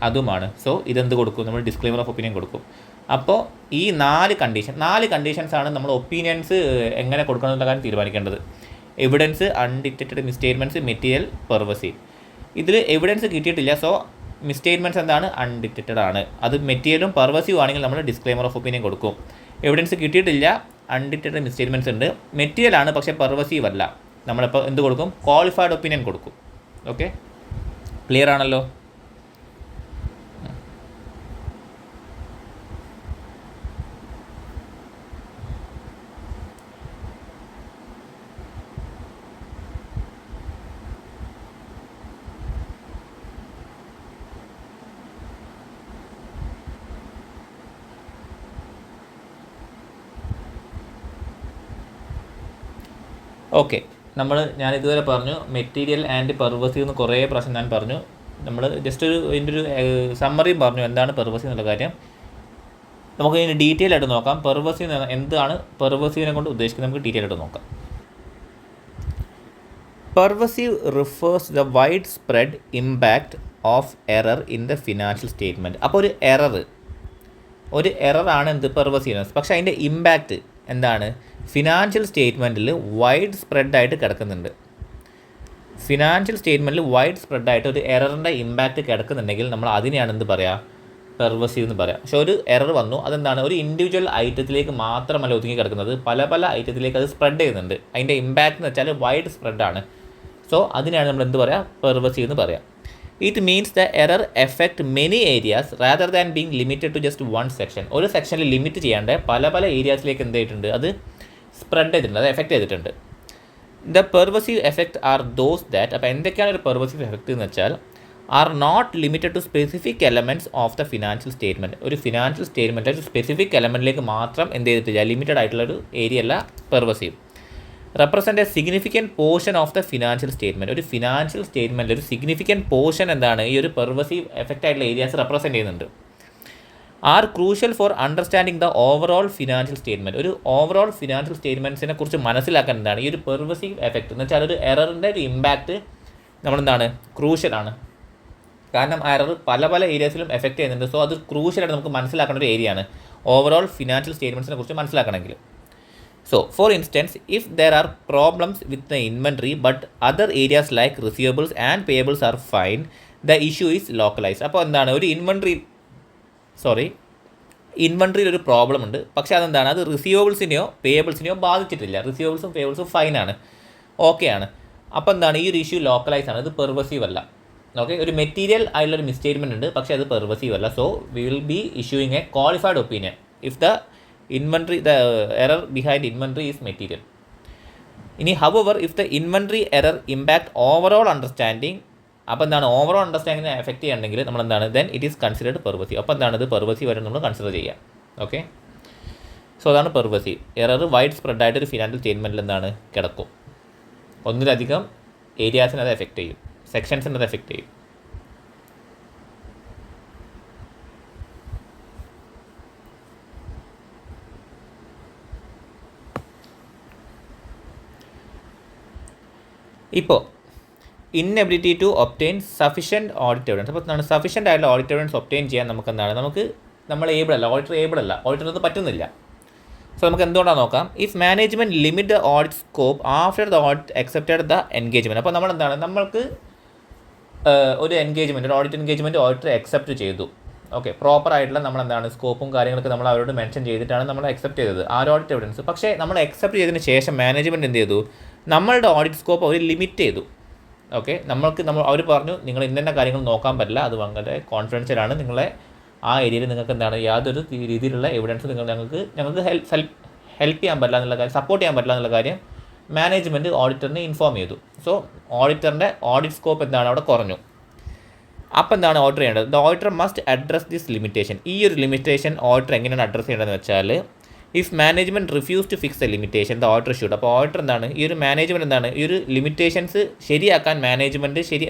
അതുമാണ്. സോ ഇതെന്ത് കൊടുക്കും, നമ്മൾ ഡിസ്ക്ലെയിമർ ഓഫ് ഒപ്പീനിയൻ കൊടുക്കും. അപ്പോൾ ഈ നാല് കണ്ടീഷൻസാണ് നമ്മൾ ഒപ്പീനിയൻസ് എങ്ങനെ കൊടുക്കണമെന്നുള്ള കാര്യം തീരുമാനിക്കേണ്ടത്. Evidence, undetected misstatements, material, pervasive. ഇതിൽ എവിഡൻസ് കിട്ടിയിട്ടില്ല, സോ മിസ്റ്റേറ്റ്മെൻറ്റ്സ് എന്താണ് അൺഡിറ്റക്റ്റഡ് ആണ്. അത് മെറ്റീരിയലും പെർവസീവ് ആണെങ്കിൽ നമ്മൾ ഡിസ്ക്ലെയിമർ ഓഫ് ഒപ്പീനിയൻ കൊടുക്കും. എവിഡൻസ് കിട്ടിയിട്ടില്ല, അൺഡിറ്റക്റ്റഡ് മിസ്റ്റേറ്റ്മെൻറ്റ്സ് ഉണ്ട്, മെറ്റീരിയൽ ആണ് പക്ഷേ പെർവസീവ് അല്ല, നമ്മളിപ്പോൾ എന്ത് കൊടുക്കും, ക്വാളിഫൈഡ് ഒപ്പീനിയൻ കൊടുക്കും. ഓക്കെ, ക്ലിയർ ആണല്ലോ? ഓക്കെ, ഞാൻ ഇതുവരെ പറഞ്ഞു മെറ്റീരിയൽ ആൻഡ് പെർവസീവ് എന്ന് കുറേ പ്രാവശ്യം ഞാൻ പറഞ്ഞു. നമ്മൾ ജസ്റ്റ് ഇതിൻ്റെ ഒരു സമ്മറിയും പറഞ്ഞു എന്താണ് പെർവസീവ് എന്നുള്ള കാര്യം. നമുക്ക് ഇതിന് ഡീറ്റെയിൽ ആയിട്ട് നോക്കാം. പെർവസീവ് എന്താണ്, പെർവസീവിനെ കൊണ്ട് ഉദ്ദേശിക്കുന്നത് നമുക്ക് ഡീറ്റെയിൽ ആയിട്ട് നോക്കാം. Pervasive refers the wide spread impact of error in the financial statement. അപ്പോൾ ഒരു എററാണ് എന്ത്, പെർവസീവ്നെസ്. പക്ഷേ അതിൻ്റെ ഇമ്പാക്റ്റ് എന്താണ്, ഫിനാൻഷ്യൽ സ്റ്റേറ്റ്മെൻറ്റിൽ വൈഡ് സ്പ്രെഡായിട്ട് കിടക്കുന്നുണ്ട്. ഫിനാൻഷ്യൽ സ്റ്റേറ്റ്മെൻറ്റിൽ വൈഡ് സ്പ്രെഡായിട്ട് ഒരു എററിൻ്റെ ഇമ്പാക്റ്റ് കിടക്കുന്നുണ്ടെങ്കിൽ നമ്മൾ അതിനെയാണ് എന്ത് പറയുക, പെർവസീവ് എന്ന് പറയാം. പക്ഷേ ഒരു എറർ വന്നു, അതെന്താണ്, ഒരു ഇൻഡിവിജ്വൽ ഐറ്റത്തിലേക്ക് മാത്രമല്ല ഒതുങ്ങി കിടക്കുന്നത്, പല ഐറ്റത്തിലേക്ക് അത് സ്പ്രെഡ് ചെയ്യുന്നുണ്ട്. അതിൻ്റെ ഇമ്പാക്റ്റ് എന്ന് വെച്ചാൽ വൈഡ് സ്പ്രെഡാണ്. സോ അതിനെയാണ് നമ്മൾ എന്ത് പറയുക, പെർവസീവ് എന്ന് പറയാം. It means the error effect many areas rather than being limited to just one section. ഒരു സെക്ഷനിൽ ലിമിറ്റ് ചെയ്യാണ്ട് പല ഏരിയാസിലേക്ക് എന്ത് ചെയ്തിട്ടുണ്ട്, അത് സ്പ്രെഡ് ചെയ്തിട്ടുണ്ട്, അത് എഫക്റ്റ് ചെയ്തിട്ടുണ്ട്. The pervasive effect are those that. അപ്പോൾ എന്തൊക്കെയാണ് ഒരു പെർവസീവ് എഫക്റ്റ് എന്ന് വെച്ചാൽ, are not limited to specific elements of the financial statement. ഒരു ഫിനാൻഷ്യൽ സ്റ്റേറ്റ്മെൻറ്റ് ഒരു സ്പെസിഫിക് എലമെൻറ്റിലേക്ക് മാത്രം എന്ത് ചെയ്തിട്ടില്ല, ലിമിറ്റഡ് ആയിട്ടുള്ളൊരു ഏരിയ അല്ല pervasive. Represent a significant portion of the financial statement. ഒരു ഫിനാൻഷ്യൽ സ്റ്റേറ്റ്മെൻറ്റിൽ ഒരു സിഗ്നിഫിക്കൻറ്റ് പോർഷൻ എന്താണ്, ഈ ഒരു പെർവസീവ് എഫക്റ്റ് ആയിട്ടുള്ള ഏരിയാസ് റെപ്രസെൻറ്റ് ചെയ്യുന്നുണ്ട്. Are crucial for understanding the overall financial statement. ഒരു ഓവറോൾ ഫിനാൻഷ്യൽ സ്റ്റേറ്റ്മെൻറ്റ്സിനെ കുറിച്ച് മനസ്സിലാക്കാൻ എന്താണ് ഈ ഒരു പെർവസീവ് എഫക്റ്റ് എന്ന് വെച്ചാൽ, ഒരു എററിൻ്റെ ഒരു ഇമ്പാക്റ്റ് നമ്മളെന്താണ് ക്രൂഷ്യലാണ്. കാരണം ആ എറർ പല ഏരിയാസിലും എഫക്റ്റ് ചെയ്യുന്നുണ്ട്. സോ അത് ക്രൂഷ്യലായിട്ട് നമുക്ക് മനസ്സിലാക്കേണ്ട ഒരു ഏരിയയാണ് ഓവറോൾ ഫിനാൻഷ്യൽ സ്റ്റേറ്റ്മെൻറ്റ്സിനെ കുറിച്ച് മനസ്സിലാക്കണമെങ്കിൽ. So, for instance, if there are problems with the inventory but other areas like receivables and payables are fine, the issue is localized. അപ്പോൾ എന്താണ്, ഒരു ഇൻവെൻട്രിയിൽ ഒരു പ്രോബ്ലം ഉണ്ട്, പക്ഷേ അതെന്താണ്, അത് റിസീവബിൾസിനെയോ പേയബിൾസിനെയോ ബാധിച്ചിട്ടില്ല. റിസീവബിൾസും പേയബിൾസും ഫൈനാണ്, ഓക്കെ ആണ്. അപ്പോൾ എന്താണ് ഈ ഒരു ഇഷ്യൂ ലോക്കലൈസ് ആണ്, ഇത് പെർവസീവ് അല്ല. ഓക്കെ, ഒരു മെറ്റീരിയൽ ആയിട്ടുള്ളൊരു മിസ്റ്റേറ്റ്മെൻറ്റ് ഉണ്ട്, പക്ഷേ അത് പെർവസീവ് അല്ല. So we will be issuing a qualified opinion if the error behind inventory is material. ഇനി however if the inventory error impact overall understanding, അപ്പോൾ എന്താണ് ഓവറോൾ അണ്ടർസ്റ്റാൻഡിങ്ങിനെ എഫക്റ്റ് ചെയ്യുകയാണെങ്കിൽ നമ്മൾ എന്താണ് then it is considered pervasive. അപ്പോൾ എന്താണ് ഇത് പെർവസീവ് ആയിട്ട് നമ്മൾ കൺസിഡർ ചെയ്യുക. ഓക്കെ, സോ അതാണ് പെർവസീവ്. എറർ വൈഡ് സ്പ്രെഡ് ആയിട്ട് ഒരു ഫിനാൻഷ്യൽ സ്റ്റേറ്റ്മെൻറ്റിൽ എന്താണ് കിടക്കും, ഒന്നിലധികം ഏരിയാസിനെ അത് എഫക്റ്റ് ചെയ്യും, സെക്ഷൻസിനെ അത് എഫക്റ്റ് ചെയ്യും. ഇപ്പോൾ inability to obtain sufficient audit evidence. അപ്പോൾ എന്താണ് സഫിഷ്യൻ്റ് ആയിട്ടുള്ള ഓഡിറ്റ് എവിഡൻസ് ഒബ്റ്റെയിൻ ചെയ്യാൻ നമുക്ക് എന്താണ് നമ്മൾ ഏബിൾ അല്ല, ഓഡിറ്റർ പറ്റുന്നില്ല. സോ നമുക്ക് എന്തുകൊണ്ടാണ് നോക്കാം. If management limit the audit scope after the audit accepted the engagement. അപ്പോൾ നമ്മൾക്ക് ഒരു എൻഗേജ്മെൻറ്റ്, ഒരു ഓഡിറ്റ് എൻഗേജ്മെൻറ്റ് ഓഡിറ്റർ അക്സെപ്റ്റ് ചെയ്തു. ഓക്കെ, പ്രോപ്പറായിട്ടുള്ള നമ്മളെന്താണ് സ്കോപ്പും കാര്യങ്ങളൊക്കെ നമ്മൾ അവരോട് മെൻഷൻ ചെയ്തിട്ടാണ് നമ്മൾ അക്സെപ്റ്റ് ചെയ്തത് ആ ഓഡിറ്റ് എവിഡൻസ്. പക്ഷേ നമ്മൾ അക്സെപ്റ്റ് ചെയ്തതിന് ശേഷം മാനേജ്മെൻറ്റ് എന്ത് ചെയ്തു, നമ്മളുടെ ഓഡിറ്റ് സ്കോപ്പ് അവർ ലിമിറ്റ് ചെയ്തു. ഓക്കെ, അവർ പറഞ്ഞു നിങ്ങൾ ഇന്ന കാര്യങ്ങൾ നോക്കാൻ പറ്റില്ല, അത് വളരെ കോൺഫിഡൻഷ്യലാണ്, നിങ്ങളെ ആ ഏരിയയിൽ നിങ്ങൾക്ക് എന്താണ് യാതൊരു രീതിയിലുള്ള എവിഡൻസ് ഞങ്ങൾക്ക് ഹെൽപ്പ് ചെയ്യാൻ പറ്റില്ല എന്നുള്ള കാര്യം, സപ്പോർട്ട് ചെയ്യാൻ പറ്റില്ല എന്നുള്ള കാര്യം മാനേജ്മെൻറ്റ് ഓഡിറ്ററിനെ ഇൻഫോം ചെയ്തു. സോ ഓഡിറ്ററിൻ്റെ ഓഡിറ്റ് സ്കോപ്പ് എന്താണ് അവിടെ കുറഞ്ഞു. അപ്പോൾ എന്താണ് ഓഡിറ്റർ ചെയ്യേണ്ടത്, the auditor must address this limitation. ഈ ഒരു ലിമിറ്റേഷൻ ഓഡിറ്റർ എങ്ങനെയാണ് അഡ്രസ്സ് ചെയ്യേണ്ടതെന്ന് വെച്ചാൽ, if management refuse to fix the limitation the auditor should. അപ്പോൾ ഓഡിറ്റർ എന്താണ് ഈ ഒരു മാനേജ്മെൻറ്റ് എന്താണ് ഈ ഒരു ലിമിറ്റേഷൻസ് ശരിയാക്കാൻ മാനേജ്മെൻറ്റ്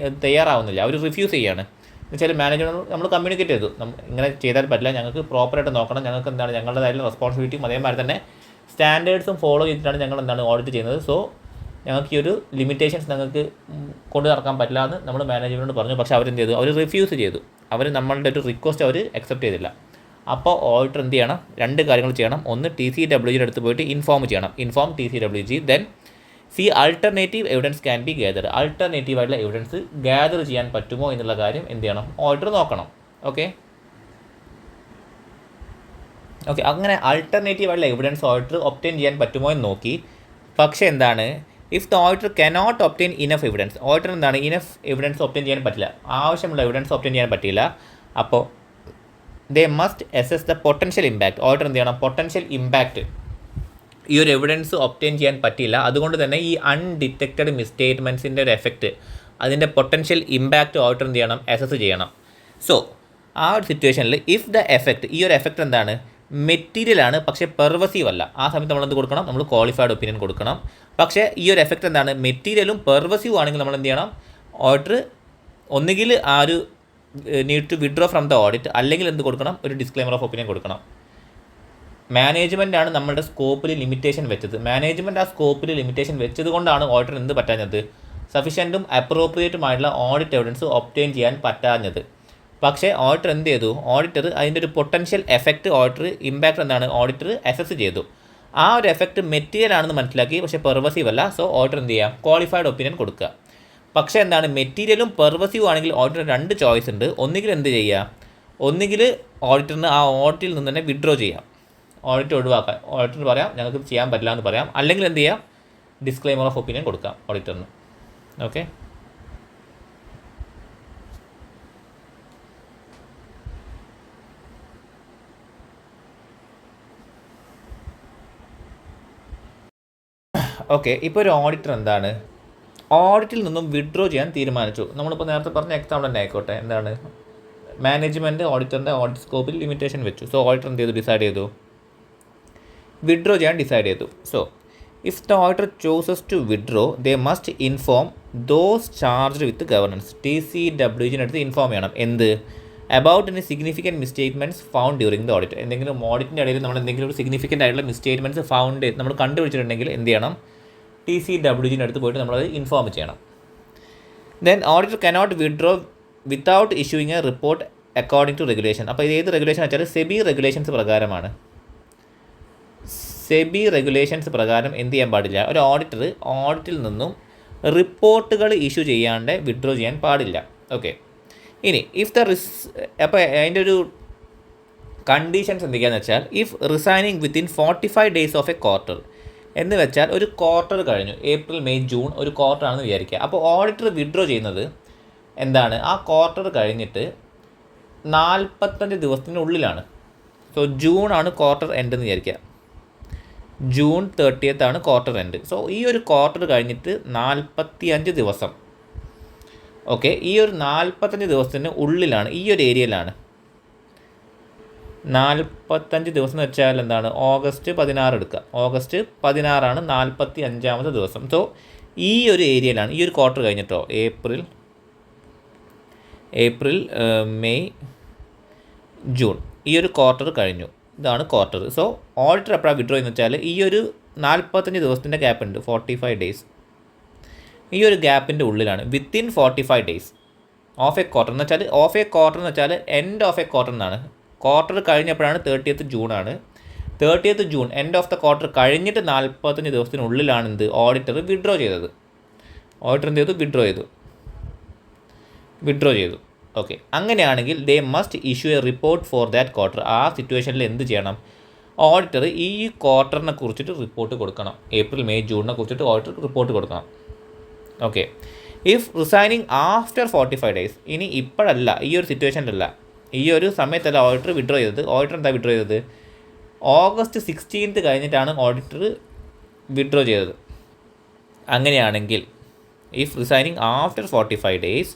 തയ്യാറാവുന്നില്ല, അവർ റിഫ്യൂസ് ചെയ്യാണ്. എന്നുവെച്ചാൽ മാനേജ്മെൻറ്റ് നമ്മൾ കമ്മ്യൂണിക്കേറ്റ് ചെയ്തു, ഇങ്ങനെ ചെയ്താൽ പറ്റില്ല, ഞങ്ങൾക്ക് പ്രോപ്പറായിട്ട് നോക്കണം, ഞങ്ങൾക്ക് എന്താണ് ഞങ്ങളുടേതായിട്ടുള്ള റെസ്പോൺസിബിലിറ്റിയും അതേമാതിരി തന്നെ സ്റ്റാൻഡേർഡ്സും ഫോളോ ചെയ്തിട്ടാണ് ഞങ്ങൾ എന്താണ് ഓഡിറ്റ് ചെയ്യുന്നത്. സോ ഞങ്ങൾക്ക് ഈ ഒരു ലിമിറ്റേഷൻസ് ഞങ്ങൾക്ക് കൊണ്ടു നടക്കാൻ പറ്റില്ല എന്ന് നമ്മൾ മാനേജ്മെൻറ്റിനോട് പറഞ്ഞു. പക്ഷേ അവരെന്ത് ചെയ്തു, അവർ റിഫ്യൂസ് ചെയ്തു, അവർ നമ്മളുടെ ഒരു റിക്വസ്റ്റ് അവർ അക്സെപ്റ്റ് ചെയ്തില്ല. അപ്പോൾ ഓഡിറ്റർ എന്ത് ചെയ്യണം, രണ്ട് കാര്യങ്ങൾ ചെയ്യണം. ഒന്ന് TCWGയുടെ അടുത്ത് പോയിട്ട് ഇൻഫോം ചെയ്യണം, inform TCWG. Then alternative evidence can be gather. Alternative ആയിട്ടുള്ള എവിഡൻസ് ഗ്യാദർ ചെയ്യാൻ പറ്റുമോ എന്നുള്ള കാര്യം എന്ത് ചെയ്യണം, ഓഡിറ്റർ നോക്കണം. ഓക്കെ, അങ്ങനെ ആൾട്ടർനേറ്റീവ് ആയിട്ടുള്ള എവിഡൻസ് ഓഡിറ്റർ ഒബ്റ്റെയിൻ ചെയ്യാൻ പറ്റുമോ എന്ന് നോക്കി. പക്ഷേ എന്താണ്, if the auditor cannot obtain enough evidence, auditor എന്താണ് ഇനഫ് എവിഡൻസ് ഒബ്റ്റെയിൻ ചെയ്യാൻ പറ്റില്ല, ആവശ്യമുള്ള എവിഡൻസ് ഒബ്റ്റെയിൻ ചെയ്യാൻ പറ്റില്ല. അപ്പോൾ they must assess the potential impact. Auditor എന്ത് ചെയ്യണം, പൊട്ടൻഷ്യൽ ഇമ്പാക്റ്റ്, ഈ ഒരു എവിഡൻസ് ഒബ്റ്റെയിൻ ചെയ്യാൻ പറ്റില്ല, അതുകൊണ്ട് തന്നെ ഈ അൺഡിറ്റക്റ്റഡ് മിസ്റ്റേറ്റ്മെൻറ്റ്സിൻ്റെ ഒരു എഫക്റ്റ്, അതിൻ്റെ പൊട്ടൻഷ്യൽ ഇമ്പാക്റ്റ് ഓഡിറ്റർ എന്ത് ചെയ്യണം, അസസ് ചെയ്യണം. സോ ആ ഒരു സിറ്റുവേഷനിൽ ഇഫ് ദ എഫക്റ്റ്, ഈ ഒരു എഫക്റ്റ് എന്താണ് മെറ്റീരിയലാണ് പക്ഷേ പെർവസീവ് അല്ല, ആ സമയത്ത് നമ്മൾ എന്ത് കൊടുക്കണം, നമ്മൾ ക്വാളിഫൈഡ് ഒപ്പീനിയൻ കൊടുക്കണം. പക്ഷേ ഈ ഒരു എഫക്റ്റ് എന്താണ് മെറ്റീരിയലും പെർവസീവ് ആണെങ്കിൽ നമ്മൾ എന്ത് ചെയ്യണം, ഓഡിറ്റർ ഒന്നുകിൽ ആ ഒരു need to withdraw from the audit, അല്ലെങ്കിൽ എന്ത് കൊടുക്കണം, ഒരു ഡിസ്ക്ലെയിമർ ഓഫ് ഒപ്പീനിയൻ കൊടുക്കണം. മാനേജ്മെൻറ്റാണ് നമ്മളുടെ സ്കോപ്പിൽ ലിമിറ്റേഷൻ വെച്ചത്, മാനേജ്മെൻറ്റ് ആ സ്കോപ്പിൽ ലിമിറ്റേഷൻ വെച്ചത് കൊണ്ടാണ് ഓഡിറ്റർ എന്ത് പറ്റാഞ്ഞത്, സഫീഷ്യൻറ്റും അപ്രോപ്രിയേറ്റുമായിട്ടുള്ള ഓഡിറ്റ് എവിഡൻസ് ഒബ്റ്റെയിൻ ചെയ്യാൻ പറ്റാഞ്ഞത്. പക്ഷേ ഓഡിറ്റർ എന്ത് ചെയ്തു, ഓഡിറ്റർ അതിൻ്റെ ഒരു പൊട്ടൻഷ്യൽ എഫക്റ്റ് ഓഡിറ്റർ ഇമ്പാക്റ്റ് എന്താണ് ഓഡിറ്റർ അസസ് ചെയ്തു. ആ ഒരു എഫക്റ്റ് മെറ്റീരിയൽ ആണെന്ന് മനസ്സിലാക്കി, പക്ഷേ പെർവസീവ് അല്ല. സോ ഓഡിറ്റർ എന്ത് ചെയ്യുക, ക്വാളിഫൈഡ് ഒപ്പീനിയൻ കൊടുക്കുക. പക്ഷേ എന്താണ് മെറ്റീരിയലും പെർവസീവ് ആണെങ്കിൽ ഓഡിറ്റർ രണ്ട് ചോയ്സ് ഉണ്ട്. ഒന്നുകിൽ എന്ത് ചെയ്യുക, ഒന്നുകിൽ ഓഡിറ്ററിന് ആ ഓഡിറ്റിൽ നിന്ന് തന്നെ വിഡ്രോ ചെയ്യാം, ഓഡിറ്റ് ഒഴിവാക്കാൻ ഓഡിറ്റർ പറയാം ഞങ്ങൾക്ക് ചെയ്യാൻ പറ്റില്ല എന്ന് പറയാം, അല്ലെങ്കിൽ എന്ത് ചെയ്യാം, ഡിസ്ക്ലെയിമർ ഓഫ് ഒപ്പീനിയൻ കൊടുക്കാം ഓഡിറ്ററിന്. ഓക്കെ, ഇപ്പോൾ ഒരു ഓഡിറ്റർ എന്താണ് ഓഡിറ്റിൽ നിന്നും വിഡ്രോ ചെയ്യാൻ തീരുമാനിച്ചു. നമ്മളിപ്പോൾ നേരത്തെ പറഞ്ഞ എക്സാമ്പിൾ തന്നെ ആയിക്കോട്ടെ, എന്താണ് മാനേജ്മെൻറ്റ് ഓഡിറ്ററിൻ്റെ ഓഡിറ്റ് സ്കോപ്പിൽ ലിമിറ്റേഷൻ വെച്ചു. സോ ഓഡിറ്റർ എന്ത് ചെയ്തു, ഡിസൈഡ് ചെയ്തു വിഡ്രോ ചെയ്യാൻ ഡിസൈഡ് ചെയ്തു. So if the auditor chooses to withdraw they must inform those charged with governance. TCWGയുടെ അടുത്ത് ഇൻഫോം ചെയ്യണം എന്ത്, about any significant misstatements found during the audit. എന്തെങ്കിലും ഓഡിറ്റിൻ്റെ ഇടയിൽ നമ്മൾ എന്തെങ്കിലും ഒരു സിഗ്നിഫിക്കൻ്റ് ആയിട്ടുള്ള മിസ്റ്റേറ്റ്മെൻറ്റ്സ് നമ്മൾ കണ്ടുപിടിച്ചിട്ടുണ്ടെങ്കിൽ എന്ത് ചെയ്യണം, TCWGയുടെ അടുത്ത് പോയിട്ട് നമ്മളത് ഇൻഫോം ചെയ്യണം. Then auditor cannot withdraw without issuing a report according to regulation. അപ്പോൾ ഇത് ഏത് റെഗുലേഷൻ വെച്ചാൽ സെബി റെഗുലേഷൻസ് പ്രകാരമാണ്. സെബി റെഗുലേഷൻസ് പ്രകാരം എന്ത് ചെയ്യാൻ പാടില്ല, ഒരു ഓഡിറ്റർ ഓഡിറ്റിൽ നിന്നും റിപ്പോർട്ടുകൾ ഇഷ്യൂ ചെയ്യാണ്ട് വിഡ്രോ ചെയ്യാൻ പാടില്ല. ഓക്കെ, ഇനി ഇഫ് ദ അപ്പോൾ അതിൻ്റെ ഒരു കണ്ടീഷൻസ് എന്തൊക്കെയാണെന്ന് വെച്ചാൽ, if resigning within 45 days of A quarter, എന്ന് വെച്ചാൽ ഒരു ക്വാർട്ടർ കഴിഞ്ഞു, ഏപ്രിൽ മെയ് ജൂൺ ഒരു ക്വാർട്ടർ ആണെന്ന് വിചാരിക്കുക. അപ്പോൾ ഓഡിറ്റർ വിഡ്രോ ചെയ്യുന്നത് എന്താണ്, ആ ക്വാർട്ടർ കഴിഞ്ഞിട്ട് 45 ദിവസത്തിനുള്ളിലാണ്. സോ ജൂൺ ആണ് ക്വാർട്ടർ എൻഡ് എന്ന് വിചാരിക്കുക. ജൂൺ 30th ആണ് ക്വാർട്ടർ എൻഡ്. സോ ഈ ഒരു ക്വാർട്ടർ കഴിഞ്ഞിട്ട് 45 ദിവസം, ഓക്കെ, ഈ ഒരു 45 ദിവസത്തിന് ഉള്ളിലാണ്, ഈ ഒരു ഏരിയയിലാണ്. 45 ദിവസം എന്ന് വെച്ചാൽ എന്താണ്, ഓഗസ്റ്റ് 16 എടുക്കുക. ഓഗസ്റ്റ് 16 ആണ് 45ാമത്തെ ദിവസം. സോ ഈ ഒരു ഏരിയയിലാണ്, ഈ ഒരു ക്വാർട്ടർ കഴിഞ്ഞിട്ടോ, ഏപ്രിൽ മെയ് ജൂൺ, ഈ ഒരു ക്വാർട്ടർ കഴിഞ്ഞു. ഇതാണ് ക്വാർട്ടർ. സോ ഓഡിറ്റർ എപ്പോഴാണ് വിഡ്രോ എന്ന് വെച്ചാൽ ഈ ഒരു 45 ദിവസത്തിൻ്റെ ഗ്യാപ്പ് ഉണ്ട്, 45 ഡേയ്സ്. ഈ ഒരു ഗ്യാപ്പിൻ്റെ ഉള്ളിലാണ്, within 45 days of A quarter എന്ന് വെച്ചാൽ, ഓഫ് എ ക്വാർട്ടർ എന്ന് വെച്ചാൽ എൻഡ് ഓഫ് എ ക്വാർട്ടർ എന്നാണ്. ക്വാർട്ടർ കഴിഞ്ഞപ്പോഴാണ് 30th ജൂൺ ആണ്. 30th June end of the quarter കഴിഞ്ഞിട്ട് 45 ദിവസത്തിനുള്ളിലാണ് എന്ത്, ഓഡിറ്റർ വിഡ്രോ ചെയ്തത്. ഓഡിറ്റർ എന്ത് ചെയ്തു, വിഡ്രോ ചെയ്തു. ഓക്കെ, അങ്ങനെയാണെങ്കിൽ they must issue a report for that quarter. ആ സിറ്റുവേഷനിൽ എന്ത് ചെയ്യണം, ഓഡിറ്റർ ഈ ക്വാർട്ടറിനെ കുറിച്ചിട്ട് റിപ്പോർട്ട് കൊടുക്കണം. ഏപ്രിൽ മെയ് ജൂണിനെ കുറിച്ചിട്ട് ഓഡിറ്റർ റിപ്പോർട്ട് കൊടുക്കണം. Okay, if resigning after 45 days, ഇനി ഇപ്പോഴല്ല, ഈ ഒരു സിറ്റുവേഷനിലല്ല, ഈ ഒരു സമയത്തല്ല ഓഡിറ്റർ വിഡ്രോ ചെയ്തത്. ഓഡിറ്റർ എന്താ വിഡ്രോ ചെയ്തത്, ഓഗസ്റ്റ് 16th കഴിഞ്ഞിട്ടാണ് ഓഡിറ്റർ വിഡ്രോ ചെയ്തത്. അങ്ങനെയാണെങ്കിൽ if resigning after 45 days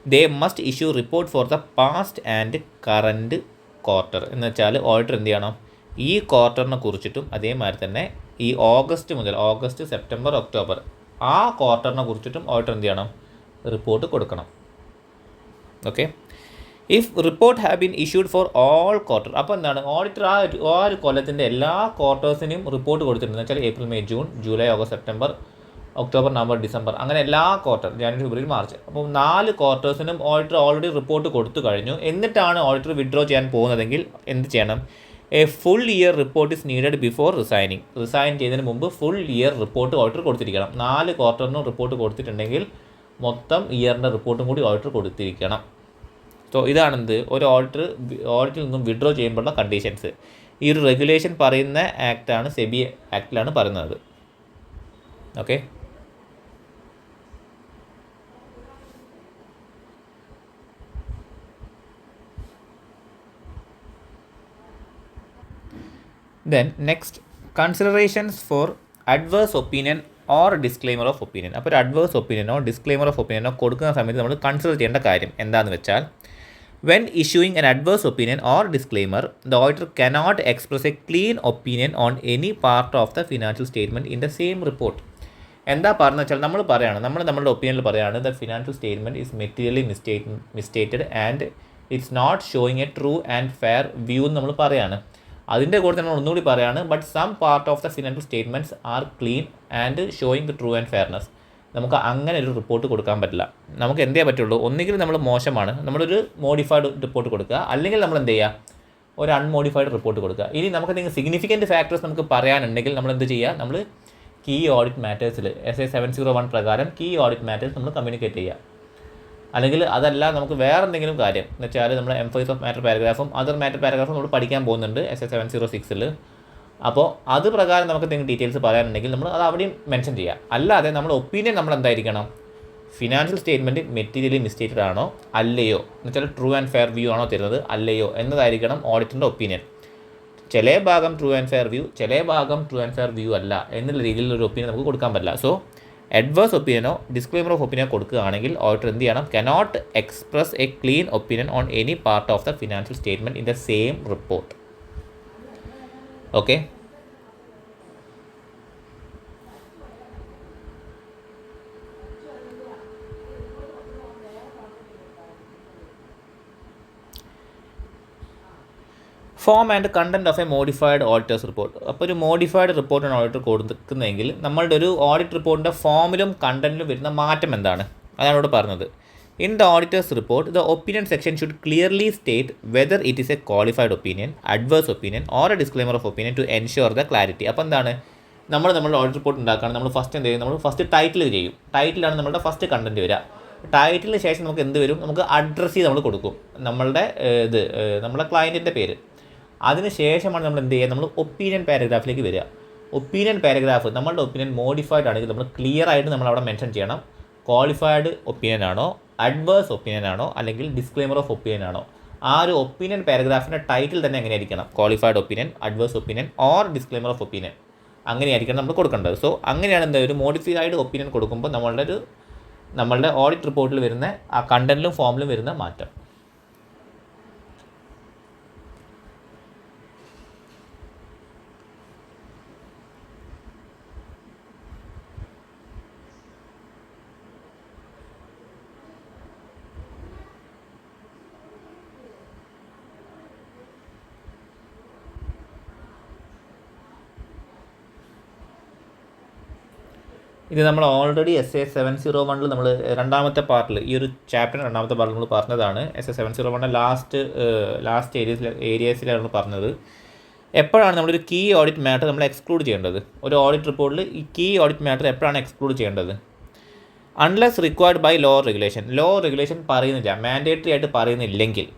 they must issue report for the past and current quarter. എന്ന് വെച്ചാൽ ഓഡിറ്റർ എന്ത് ചെയ്യണം, ഈ ക്വാർട്ടറിനെ കുറിച്ചിട്ടും അതേമാതിരി തന്നെ ഈ ഓഗസ്റ്റ് മുതൽ, ഓഗസ്റ്റ് സെപ്റ്റംബർ ഒക്ടോബർ ആ ക്വാർട്ടറിനെ കുറിച്ചിട്ടും ഓഡിറ്റർ എന്ത് ചെയ്യണം, റിപ്പോർട്ട് കൊടുക്കണം. Okay, if report have been issued for all quarter, അപ്പോൾ എന്താണ്, ഓഡിറ്റർ ആ ഒരു കൊല്ലത്തിൻ്റെ എല്ലാ ക്വാർട്ടേഴ്സിനും റിപ്പോർട്ട് കൊടുത്തിട്ടുണ്ട്. എന്ന് വെച്ചാൽ April May June July August September October November December, അങ്ങനെ എല്ലാ ക്വാർട്ടർ, ജനുവരി ഫെബ്രുവരി മാർച്ച്, അപ്പോൾ 4 ക്വാർട്ടേഴ്സിനും ഓഡിറ്റർ ഓൾറെഡി റിപ്പോർട്ട് കൊടുത്തു കഴിഞ്ഞു. എന്നിട്ടാണ് ഓഡിറ്റർ വിഡ്രോ ചെയ്യാൻ പോകുന്നതെങ്കിൽ എന്ത് ചെയ്യണം, a full year report is needed before resign ചെയ്യുന്നതിന് മുമ്പ് ഫുൾ ഇയർ റിപ്പോർട്ട് ഓഡിറ്റർ കൊടുത്തിരിക്കണം. 4 ക്വാർട്ടറിനും റിപ്പോർട്ട് കൊടുത്തിട്ടുണ്ടെങ്കിൽ മൊത്തം ഇയറിൻ്റെ റിപ്പോർട്ടും കൂടി ഓഡിറ്റർ കൊടുത്തിരിക്കണം. സോ ഇതാണെന്ത്, ഒരു ഓഡിറ്റിൽ നിന്നും വിഡ്രോ ചെയ്യുമ്പോഴുള്ള കണ്ടീഷൻസ്. ഈ ഒരു റെഗുലേഷൻ പറയുന്ന ആക്റ്റാണ് സെബി ആക്റ്റിലാണ് പറയുന്നത്. Okay, then next, considerations for adverse opinion or disclaimer of opinion. അപ്പോൾ ഒരു അഡ്വേഴ്സ് ഒപ്പീനിയനോ ഡിസ്ക്ലെയിമർ ഓഫ് ഒപ്പീനിയനോ കൊടുക്കുന്ന സമയത്ത് നമ്മൾ കൺസിഡർ ചെയ്യേണ്ട കാര്യം എന്താണെന്ന് വെച്ചാൽ, when issuing an adverse opinion or disclaimer the auditor cannot express a clean opinion on any part of the financial statement in the same report. എന്താ പറയുന്നത് വെച്ചാൽ, നമ്മളുടെ ഒപ്പീനിയനിൽ പറയുകയാണ്, the financial statement is materially misstated and it's not showing a true and fair view എന്ന് നമ്മൾ പറയുകയാണ്. അതിൻ്റെ കൂടെ നമ്മൾ ഒന്നുകൂടി പറയുകയാണ്, but some part of the financial statements are clean and showing the true and fairness. നമുക്ക് അങ്ങനെ ഒരു റിപ്പോർട്ട് കൊടുക്കാൻ പറ്റില്ല. നമുക്ക് എന്തേ പറ്റുള്ളൂ, ഒന്നുകിൽ നമ്മൾ മോശമാണ്, നമ്മളൊരു മോഡിഫൈഡ് റിപ്പോർട്ട് കൊടുക്കുക, അല്ലെങ്കിൽ നമ്മൾ എന്ത് ചെയ്യുക, ഒരു അൺമോഡിഫൈഡ് റിപ്പോർട്ട് കൊടുക്കുക. ഇനി നമുക്ക് എന്തെങ്കിലും സിഗ്നിഫിക്കൻറ്റ് ഫാക്ടേഴ്സ് നമുക്ക് പറയാനുണ്ടെങ്കിൽ നമ്മൾ എന്ത് ചെയ്യുക, നമ്മൾ കീ ഓഡിറ്റ് മാറ്റേഴ്സിൽ SA 701 പ്രകാരം കീ ഓഡിറ്റ് മാറ്റേഴ്സ് നമ്മൾ കമ്മ്യൂണിക്കേറ്റ് ചെയ്യുക. അല്ലെങ്കിൽ അതല്ല, നമുക്ക് വേറെ എന്തെങ്കിലും കാര്യം എന്ന് വെച്ചാൽ നമ്മൾ എംഫസൈസ് ഓഫ് മാറ്റർ പാരഗ്രാഫും അതർ മാറ്റർ പാരഗ്രാഫും നമ്മൾ പഠിക്കാൻ പോകുന്നുണ്ട് SA 706. അപ്പോൾ അത് പ്രകാരം നമുക്ക് എന്തെങ്കിലും ഡീറ്റെയിൽസ് പറയാനുണ്ടെങ്കിൽ നമ്മൾ അത് അവിടെയും മെൻഷൻ ചെയ്യുക. അല്ലാതെ നമ്മുടെ ഒപ്പീനിയൻ നമ്മൾ എന്തായിരിക്കണം, ഫിനാൻഷ്യൽ സ്റ്റേറ്റ്മെൻറ്റ് മെറ്റീരിയലി മിസ്റ്റേറ്റഡ് ആണോ അല്ലയോ, എന്ന് വെച്ചാൽ ട്രൂ ആൻഡ് ഫെയർ വ്യൂ ആണോ തരുന്നത് അല്ലയോ എന്നതായിരിക്കണം ഓഡിറ്ററിൻ്റെ ഒപ്പീനിയൻ. ചില ഭാഗം ട്രൂ ആൻഡ് ഫെയർ വ്യൂ, ചില ഭാഗം ട്രൂ ആൻഡ് ഫെയർ വ്യൂ അല്ല എന്നുള്ള രീതിയിലൊരു ഒപ്പീനിയൻ നമുക്ക് കൊടുക്കാൻ പറ്റില്ല. സോ അഡ്വേഴ്സ് ഒപ്പീനിയനോ ഡിസ്ക്ലെയിമർ ഓഫ് ഒപ്പീനിയൻ കൊടുക്കുകയാണെങ്കിൽ ഓഡിറ്റർ എന്ത് ചെയ്യണം, cannot express a clean opinion on any part of the financial statement in the same report. Okay, form and content of a modified auditor's report. അപ്പോൾ ഒരു modified റിപ്പോർട്ടാണ് auditor കൊടുക്കുന്നതെങ്കിൽ നമ്മളുടെ ഒരു audit റിപ്പോർട്ടിൻ്റെ ഫോമിലും കണ്ടൻറ്റിലും വരുന്ന മാറ്റം എന്താണ്, അതാണ് ഇവിടെ പറഞ്ഞത്. In the auditor's report the opinion section should clearly state whether it is a qualified opinion, adverse opinion or a disclaimer of opinion to ensure the clarity. അപ്പോൾ എന്താണ്, നമ്മളുടെ ഓഡിറ്റ് റിപ്പോർട്ട് ഉണ്ടാക്കുകയാണ്, നമ്മൾ ഫസ്റ്റ് എന്ത് ചെയ്യും, നമ്മൾ ഫസ്റ്റ് ടൈറ്റിൽ ചെയ്യും. ടൈറ്റിലാണ് നമ്മളുടെ ഫസ്റ്റ് കണ്ടൻറ്റ് വരിക. ടൈറ്റിലിന് ശേഷം നമുക്ക് എന്ത് വരും, നമുക്ക് അഡ്രസ്സ് നമ്മൾ കൊടുക്കും, നമ്മുടെ ക്ലയൻറ്റിൻ്റെ പേര്. അതിന് ശേഷമാണ് നമ്മൾ എന്ത് ചെയ്യുക, നമ്മൾ ഒപ്പീനിയൻ പാരഗ്രാഫിലേക്ക് വരിക. ഒപ്പീനിയൻ പാരഗ്രാഫ് നമ്മളുടെ ഒപ്പീനിയൻ മോഡിഫൈഡ് ആണെങ്കിൽ നമ്മൾ ക്ലിയർ ആയിട്ട് നമ്മൾ അവിടെ മെൻഷൻ ചെയ്യണം ക്വാളിഫൈഡ് ഒപ്പീനിയൻ ആണോ, അഡ്വേഴ്സ് ഒപ്പീനിയൻ ആണോ, അല്ലെങ്കിൽ ഡിസ്ക്ലെയിമർ ഓഫ് ഒപ്പീനിയൻ ആണോ. ആ ഒരു ഒപ്പീനിയൻ പാരഗ്രാഫിൻ്റെ ടൈറ്റിൽ തന്നെ എങ്ങനെയായിരിക്കണം, qualified opinion, adverse opinion or disclaimer of opinion, അങ്ങനെയായിരിക്കണം നമ്മൾ കൊടുക്കേണ്ടത്. സോ അങ്ങനെയാണ് എന്താ ഒരു മോഡിഫൈഡ് ഒപ്പീനിയൻ കൊടുക്കുമ്പോൾ നമ്മളുടെ ഓഡിറ്റ് റിപ്പോർട്ടിൽ വരുന്ന ആ കണ്ടന്റിലും ഫോമിലും വരുന്ന മാറ്റം. ഇത് നമ്മൾ ഓൾറെഡി SA 701 നമ്മൾ രണ്ടാമത്തെ പാർട്ടിൽ ഈ ഒരു ചാപ്റ്റർ രണ്ടാമത്തെ പാർട്ടിൽ നമ്മൾ പറഞ്ഞതാണ്. SA 701 ലാസ്റ്റ് ഏരിയസിലാണ് പറഞ്ഞത്. എപ്പോഴാണ് നമ്മളൊരു കീ ഓഡിറ്റ് മാറ്റർ നമ്മൾ എക്സ്ക്ലൂഡ് ചെയ്യേണ്ടത്, ഒരു ഓഡിറ്റ് റിപ്പോർട്ടിൽ ഈ കീ ഓഡിറ്റ് മാറ്റർ എപ്പോഴാണ് എക്സ്ക്ലൂഡ് ചെയ്യേണ്ടത്? Unless required by law regulation പറയുന്നില്ല, മാൻഡേറ്ററി ആയിട്ട് പറയുന്നില്ലെങ്കിൽ.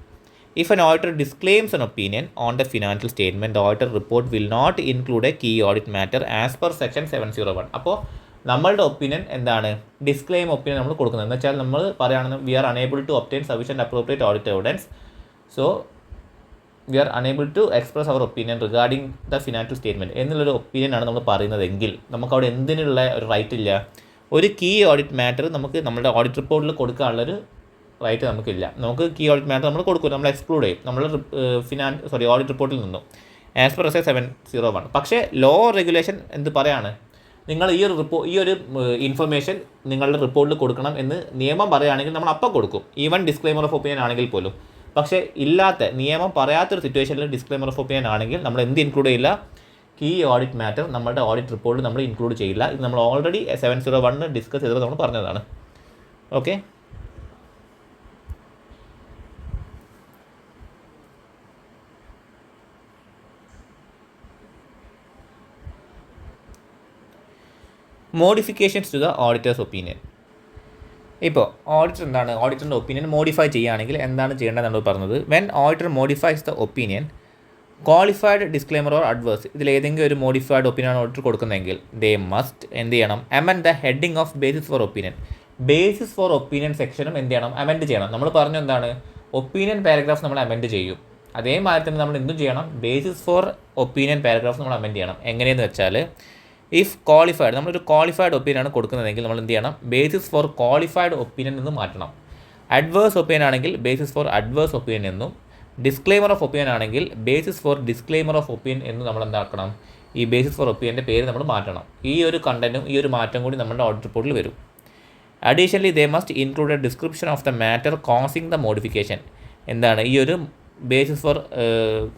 If an auditor disclaims an opinion on the financial statement, the auditor report will not include a key audit matter as per section 701. അപ്പോൾ നമ്മളുടെ opinion എന്താണ്, ഡിസ്ക്ലെയിം opinion നമ്മൾ കൊടുക്കുന്നത് എന്ന് വെച്ചാൽ നമ്മൾ പറയുകയാണെന്ന് we are unable to obtain sufficient appropriate audit evidence, so we are unable to express our opinion regarding the financial statement എന്നുള്ളൊരു ഒപ്പീനിയനാണ് നമ്മൾ പറയുന്നതെങ്കിൽ നമുക്കവിടെ എന്തിനുള്ള ഒരു റൈറ്റ് ഇല്ല, ഒരു കീ ഓഡിറ്റ് മാറ്റർ നമുക്ക് നമ്മുടെ ഓഡിറ്റ് റിപ്പോർട്ടിൽ കൊടുക്കാനുള്ളൊരു റൈറ്റ് നമുക്കില്ല. നമുക്ക് കീ ഓഡിറ്റ് മാറ്റർ നമ്മൾ കൊടുക്കും, നമ്മൾ എക്സ്ക്ലൂഡ് ചെയ്യും നമ്മൾ ഓഡിറ്റ് റിപ്പോർട്ടിൽ നിന്നും ആസ് പെർ SA 701. പക്ഷേ ലോ റെഗുലേഷൻ എന്ത് പറയാണ്, നിങ്ങൾ ഈ ഒരു ഇൻഫർമേഷൻ നിങ്ങളുടെ റിപ്പോർട്ടിൽ കൊടുക്കണം എന്ന് നിയമം പറയുകയാണെങ്കിൽ നമ്മൾ അപ്പം കൊടുക്കും, ഈവൻ ഡിസ്ക്ലെയിമർ ഓഫ് ഒപ്പീനിയൻ ആണെങ്കിൽ പോലും. പക്ഷേ നിയമം പറയാത്തൊരു സിറ്റുവേഷനിൽ ഡിസ്ക്ലെയിമർ ഓഫ് ഒപ്പീനിയൻ ആണെങ്കിൽ നമ്മൾ എന്ത് ഇൻക്ലൂഡ് ചെയ്യില്ല, കീ ഓഡിറ്റ് മാറ്റർ നമ്മുടെ ഓഡിറ്റ് റിപ്പോർട്ടിൽ നമ്മൾ ഇൻക്ലൂഡ് ചെയ്യില്ല. ഇത് നമ്മൾ ഓൾറെഡി 701 ഡിസ്കസ് ചെയ്തപ്പോൾ നമ്മൾ പറഞ്ഞതാണ്. Okay, modifications to the auditor's opinion. ഇപ്പോൾ ഓഡിറ്ററിൻ്റെ ഒപ്പീനിയൻ മോഡിഫൈ ചെയ്യുകയാണെങ്കിൽ എന്താണ് ചെയ്യേണ്ടത് നമ്മൾ പറഞ്ഞത്, when auditor modifies the opinion qualified disclaimer or adverse ഇതിലേതെങ്കിലും ഒരു മോഡിഫൈഡ് ഒപ്പീനിയൻ ഓഡിറ്റർ കൊടുക്കുന്നതെങ്കിൽ ദേ മസ്റ്റ് എന്ത് ചെയ്യണം, amend the heading of basis for opinion സെക്ഷനും എന്ത് ചെയ്യണം, അമെൻഡ് ചെയ്യണം. നമ്മൾ പറഞ്ഞു എന്താണ്, ഒപ്പീനിയൻ പാരഗ്രാഫ് നമ്മൾ അമെൻഡ് ചെയ്യും, അതേമാതിരി തന്നെ നമ്മൾ എന്തും ചെയ്യണം, ബേസിസ് ഫോർ ഒപ്പീനിയൻ പാരഗ്രാഫ് നമ്മൾ അമെൻഡ് ചെയ്യണം. എങ്ങനെയെന്ന് വെച്ചാൽ ഇഫ് ക്വാളിഫൈഡ് നമ്മളൊരു ക്വാളിഫൈഡ് ഒപ്പീനിയൻ ആണ് കൊടുക്കുന്നതെങ്കിൽ നമ്മൾ എന്ത് ചെയ്യണം, ബേസിസ് ഫോർ ക്വാളിഫൈഡ് ഒപ്പീനിയൻ എന്ന് മാറ്റണം. അഡ്വേഴ്സ് ഒപ്പീനിയൻ ആണെങ്കിൽ ബേസിസ് ഫോർ അഡ്വേഴ്സ് ഒപ്പീനിയൻ എന്നും, ഡിസ്ക്ലെയിമർ ഓഫ് ഒപ്പീനിയൻ ആണെങ്കിൽ basis for disclaimer of opinion എന്നും നമ്മൾ എന്താക്കണം, ഈ ബേസിസ് ഫോർ ഒപ്പീനിയൻ്റെ പേര് നമ്മൾ മാറ്റണം. ഈ ഒരു കണ്ടന്റും ഈ ഒരു മാറ്റം കൂടി നമ്മുടെ ഓഡിറ്റ് റിപ്പോർട്ടിൽ വരും. Additionally they must include A description of the matter causing the modification. എന്താണ് ഈ ഒരു ബേസിസ് ഫോർ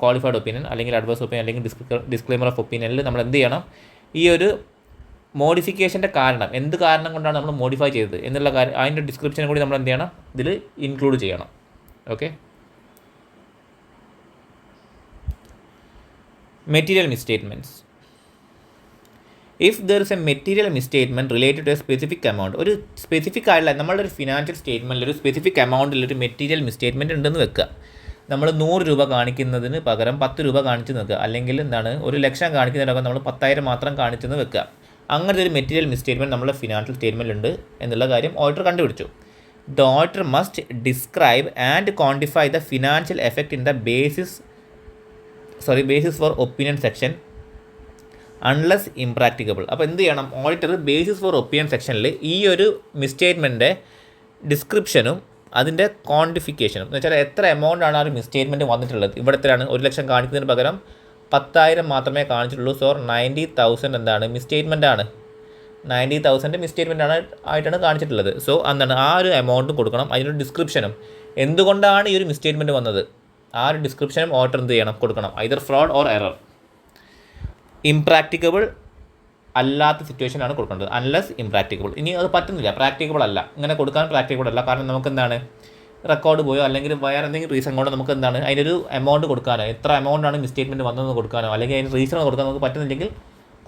ക്വാളിഫൈഡ് ഒപ്പീനിയൻ അല്ലെങ്കിൽ അഡ്വേഴ്സ് ഒപ്പീനിയൻ അല്ലെങ്കിൽ ഡിസ്ക്ലെയിമർ ഓഫ് ഒപ്പീനിയനിൽ നമ്മൾ എന്ത് ചെയ്യണം, ഈ ഒരു മോഡിഫിക്കേഷൻ്റെ കാരണം, എന്ത് കാരണം കൊണ്ടാണ് നമ്മൾ മോഡിഫൈ ചെയ്തത് എന്നുള്ള കാര്യം അതിൻ്റെ ഡിസ്ക്രിപ്ഷൻ കൂടി നമ്മൾ എന്ത് ചെയ്യണം, ഇതിൽ ഇൻക്ലൂഡ് ചെയ്യണം. Okay, material misstatements. If there is a material misstatement related to a specific amount, ഒരു സ്പെസിഫിക് ആയിട്ടുള്ള നമ്മളുടെ ഒരു ഫിനാൻഷ്യൽ സ്റ്റേറ്റ്മെൻറ്റിൽ ഒരു സ്പെസിഫിക് എമൗണ്ടിൽ ഒരു മെറ്റീരിയൽ മിസ്സ്റ്റേറ്റ്മെൻറ്റ് ഉണ്ടെന്ന് വെക്കുക. നമ്മൾ 100 രൂപ കാണിക്കുന്നതിന് പകരം 10 രൂപ കാണിച്ച് നിൽക്കുക, അല്ലെങ്കിൽ എന്താണ് 1,00,000 കാണിക്കുന്നതിനൊക്കെ നമ്മൾ 10,000 മാത്രം കാണിച്ചെന്ന് വെക്കുക. അങ്ങനത്തെ ഒരു മെറ്റീരിയൽ മിസ്സ്റ്റേറ്റ്മെൻറ്റ് നമ്മുടെ ഫിനാൻഷ്യൽ സ്റ്റേറ്റ്മെൻറ്റ് ഉണ്ട് എന്നുള്ള കാര്യം ഓഡിറ്റർ കണ്ടുപിടിച്ചു. The auditor must describe and quantify the financial effect in the basis for opinion section unless impracticable. അപ്പോൾ എന്ത് ചെയ്യണം, ഓഡിറ്റർ ബേസിസ് ഫോർ ഒപ്പീനിയൻ സെക്ഷനിൽ ഈ ഒരു മിസ്സ്റ്റേറ്റ്മെൻറ്റിൻ്റെ ഡിസ്ക്രിപ്ഷനും അതിൻ്റെ ക്വാണ്ടിഫിക്കേഷനും എന്ന് വെച്ചാൽ എത്ര എമൗണ്ട് ആണ് ആ ഒരു മിസ്സ്റ്റേറ്റ്മെൻറ്റ് വന്നിട്ടുള്ളത്. ഇവിടെ എത്രയാണ് 1,00,000 കാണിക്കുന്നതിന് പകരം 10,000 മാത്രമേ കാണിച്ചിട്ടുള്ളൂ. സോ 90,000 എന്താണ് മിസ്സ്റ്റേറ്റ്മെൻ്റ് ആണ്, 90,000 മിസ്സ്റ്റേറ്റ്മെൻ്റ് ആയിട്ടാണ് കാണിച്ചിട്ടുള്ളത്. സോ എന്താണ് ആ ഒരു എമൗണ്ടും കൊടുക്കണം, അതിനൊരു ഡിസ്ക്രിപ്ഷനും എന്തുകൊണ്ടാണ് ഈ ഒരു മിസ്സ്റ്റേറ്റ്മെൻറ്റ് വന്നത് ആ ഒരു ഡിസ്ക്രിപ്ഷനും ഓഡിറ്റർ എന്ത് ചെയ്യണം, കൊടുക്കണം. Either fraud or error. Impracticable അല്ലാത്ത സിറ്റുവേഷനാണ് കൊടുക്കേണ്ടത്, അൺലെസ് ഇംപ്രാക്ടിക്കബിൾ. ഇനി അത് പറ്റുന്നില്ല, പ്രാക്ടിക്കബിൾ അല്ല, ഇങ്ങനെ കൊടുക്കാൻ പ്രാക്ടിക്കബിൾ അല്ല, കാരണം നമുക്ക് എന്താണ് റെക്കോർഡ് പോയോ അല്ലെങ്കിൽ വേറെ എന്തെങ്കിലും റീസൺ കൊണ്ട് നമുക്ക് എന്താണ് അതിനൊരു എമൗണ്ട് കൊടുക്കാനോ എത്ര എമൗണ്ടാണ് മിസ്സ്റ്റേറ്റ്മെൻറ്റ് വന്നതെന്ന് കൊടുക്കാനോ അല്ലെങ്കിൽ അതിന് റീസൺ കൊടുക്കാൻ നമുക്ക് പറ്റുന്നില്ലെങ്കിൽ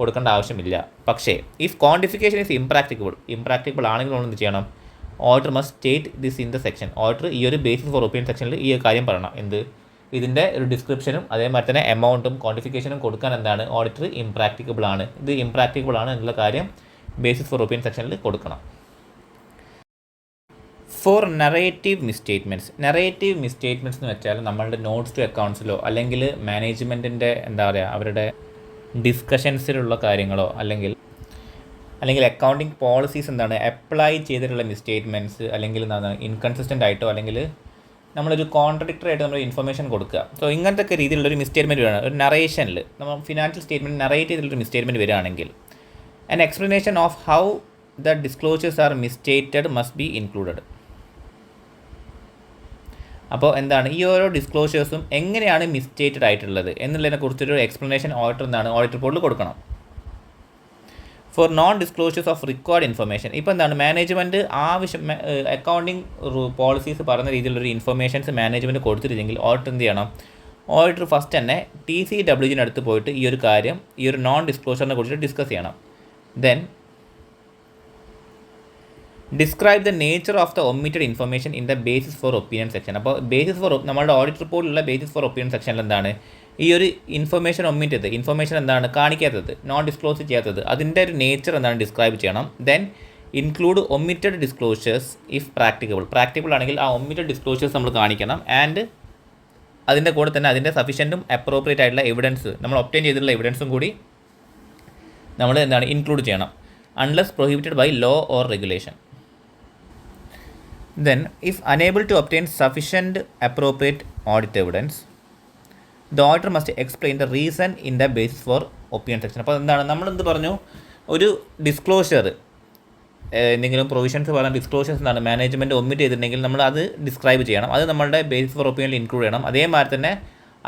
കൊടുക്കേണ്ട ആവശ്യമില്ല. പക്ഷേ ഇഫ് ക്വാണ്ടിഫിക്കേഷൻ ഈസ് ഇംപ്രാക്ടിക്കബിൾ ആണെങ്കിൽ നമ്മൾ എന്ത് ചെയ്യണം, auditor must state this in the section. Auditor ഈ ഒരു ബേസിസ് ഫോർ ഒപ്പീനിയൻ സെക്ഷനിൽ ഈ കാര്യം പറയണം, എന്ത് ഇതിൻ്റെ ഒരു ഡിസ്ക്രിപ്ഷനും അതേമാതിരി തന്നെ എമൗണ്ടും ക്വാണ്ടിഫിക്കേഷനും കൊടുക്കാൻ എന്താണ് ഓഡിറ്റർ ഇംപ്രാക്ടിക്കബിൾ ആണ്, ഇത് ഇംപ്രാക്ടിക്കബിൾ ആണ് എന്നുള്ള കാര്യം ബേസിസ് ഫോർ ഒപ്പീനിയൻ സെക്ഷനിൽ കൊടുക്കണം. ഫോർ നറേറ്റീവ് മിസ്റ്റേറ്റ്മെൻറ്റ്സ് എന്ന് വെച്ചാൽ നമ്മളുടെ നോട്ട്സ് ടു അക്കൗണ്ട്സിലോ അല്ലെങ്കിൽ മാനേജ്മെൻറ്റിൻ്റെ എന്താ പറയുക അവരുടെ ഡിസ്കഷൻസിലുള്ള കാര്യങ്ങളോ അല്ലെങ്കിൽ അക്കൗണ്ടിങ് പോളിസീസ് എന്താണ് അപ്ലൈ ചെയ്തിട്ടുള്ള മിസ്റ്റേറ്റ്മെൻറ്റ്സ് അല്ലെങ്കിൽ എന്താണ് ഇൻകൺസിസ്റ്റൻ്റ് ആയിട്ടോ അല്ലെങ്കിൽ നമ്മളൊരു കോൺട്രഡിക്ടറി ആയിട്ട് നമ്മൾ ഇൻഫർമേഷൻ കൊടുക്കുക. സോ ഇങ്ങനത്തെ ഒക്കെ രീതിയിലുള്ളൊരു മിസ്റ്റേറ്റ്മെൻറ്റ് വരികയാണ് ഒരു നറേഷനിൽ നമ്മൾ ഫിനാൻഷ്യൽ സ്റ്റേറ്റ്മെൻറ്റ് നറേറ്റ് ചെയ്തിട്ടുള്ളൊരു മിസ്റ്റേറ്റ്മെൻറ്റ് വരികയാണെങ്കിൽ an explanation of how the disclosures are misstated must be included. അപ്പോൾ എന്താണ് ഈ ഓരോ ഡിസ്ക്ലോഷേഴ്സും എങ്ങനെയാണ് മിസ്റ്റേറ്റഡ് ആയിട്ടുള്ളത് എന്നുള്ളതിനെക്കുറിച്ചൊരു എക്സ്പ്ലനേഷൻ ഓഡിറ്റ് റിപ്പോർട്ടിൽ കൊടുക്കണം. Four non disclosures of required information, ഇപ്പോൾ എന്താണ് മാനേജ്മെൻറ്റ് അക്കൗണ്ടിങ് പോളിസീസ് പറയുന്ന രീതിയിലുള്ളൊരു ഇൻഫർമേഷൻസ് മാനേജ്മെൻറ്റ് കൊടുത്തിട്ടില്ലെങ്കിൽ ഓഡിറ്റർ എന്ത് ചെയ്യണം, ഓഡിറ്റർ ഫസ്റ്റ് തന്നെ TCWGൻ്റെ അടുത്ത് പോയിട്ട് ഈ ഒരു കാര്യം ഈ ഒരു നോൺ ഡിസ്ക്ലോഷറിനെ കുറിച്ച് ഡിസ്കസ് ചെയ്യണം. Then describe the nature of the omitted information in the basis for opinion section. അപ്പോൾ ബേസിസ് ഫോർ നമ്മുടെ ഓഡിറ്റ് റിപ്പോർട്ടിലുള്ള ബേസിസ് ഫോർ ഒപ്പീനിയൻ സെക്ഷനിൽ എന്താണ് ഈ ഒരു ഇൻഫർമേഷൻ ഒമിറ്റ് ചെയ്ത് ഇൻഫർമേഷൻ എന്താണ് കാണിക്കാത്തത് നോൺ ഡിസ്ക്ലോസ് ചെയ്യാത്തത് അതിൻ്റെ ഒരു നേച്ചർ എന്താണ് ഡിസ്ക്രൈബ് ചെയ്യണം. Then include omitted disclosures if practicable ആണെങ്കിൽ ആ ഒമിറ്റഡ് ഡിസ്ക്ലോഷേഴ്സ് നമ്മൾ കാണിക്കണം. ആൻഡ് അതിൻ്റെ കൂടെ തന്നെ അതിൻ്റെ സഫീഷ്യൻറ്റും അപ്രോപ്രിയേറ്റ് ആയിട്ടുള്ള എവിഡൻസ് നമ്മൾ ഒബ്റ്റെയിൻ ചെയ്തിട്ടുള്ള എവിഡൻസും കൂടി നമ്മൾ എന്താണ് ഇൻക്ലൂഡ് ചെയ്യണം unless prohibited by law or regulation. Then, if unable to obtain sufficient appropriate audit evidence, the auditor must explain the reason in the basis for opinion section. അപ്പോൾ എന്താണ് നമ്മളെന്ത് പറഞ്ഞു, ഒരു ഡിസ്ക്ലോഷർ എന്തെങ്കിലും പ്രൊവിഷൻസ് പറഞ്ഞ ഡിസ്ക്ലോഷേഴ്സ് എന്താണ് management omit ചെയ്തിട്ടുണ്ടെങ്കിൽ നമ്മൾ അത് ഡിസ്ക്രൈബ് ചെയ്യണം, അത് നമ്മളുടെ ബേസിസ് ഫോർ ഒപ്പീനിയനിൽ ഇൻക്ലൂഡ് ചെയ്യണം. അതേമാതിരി തന്നെ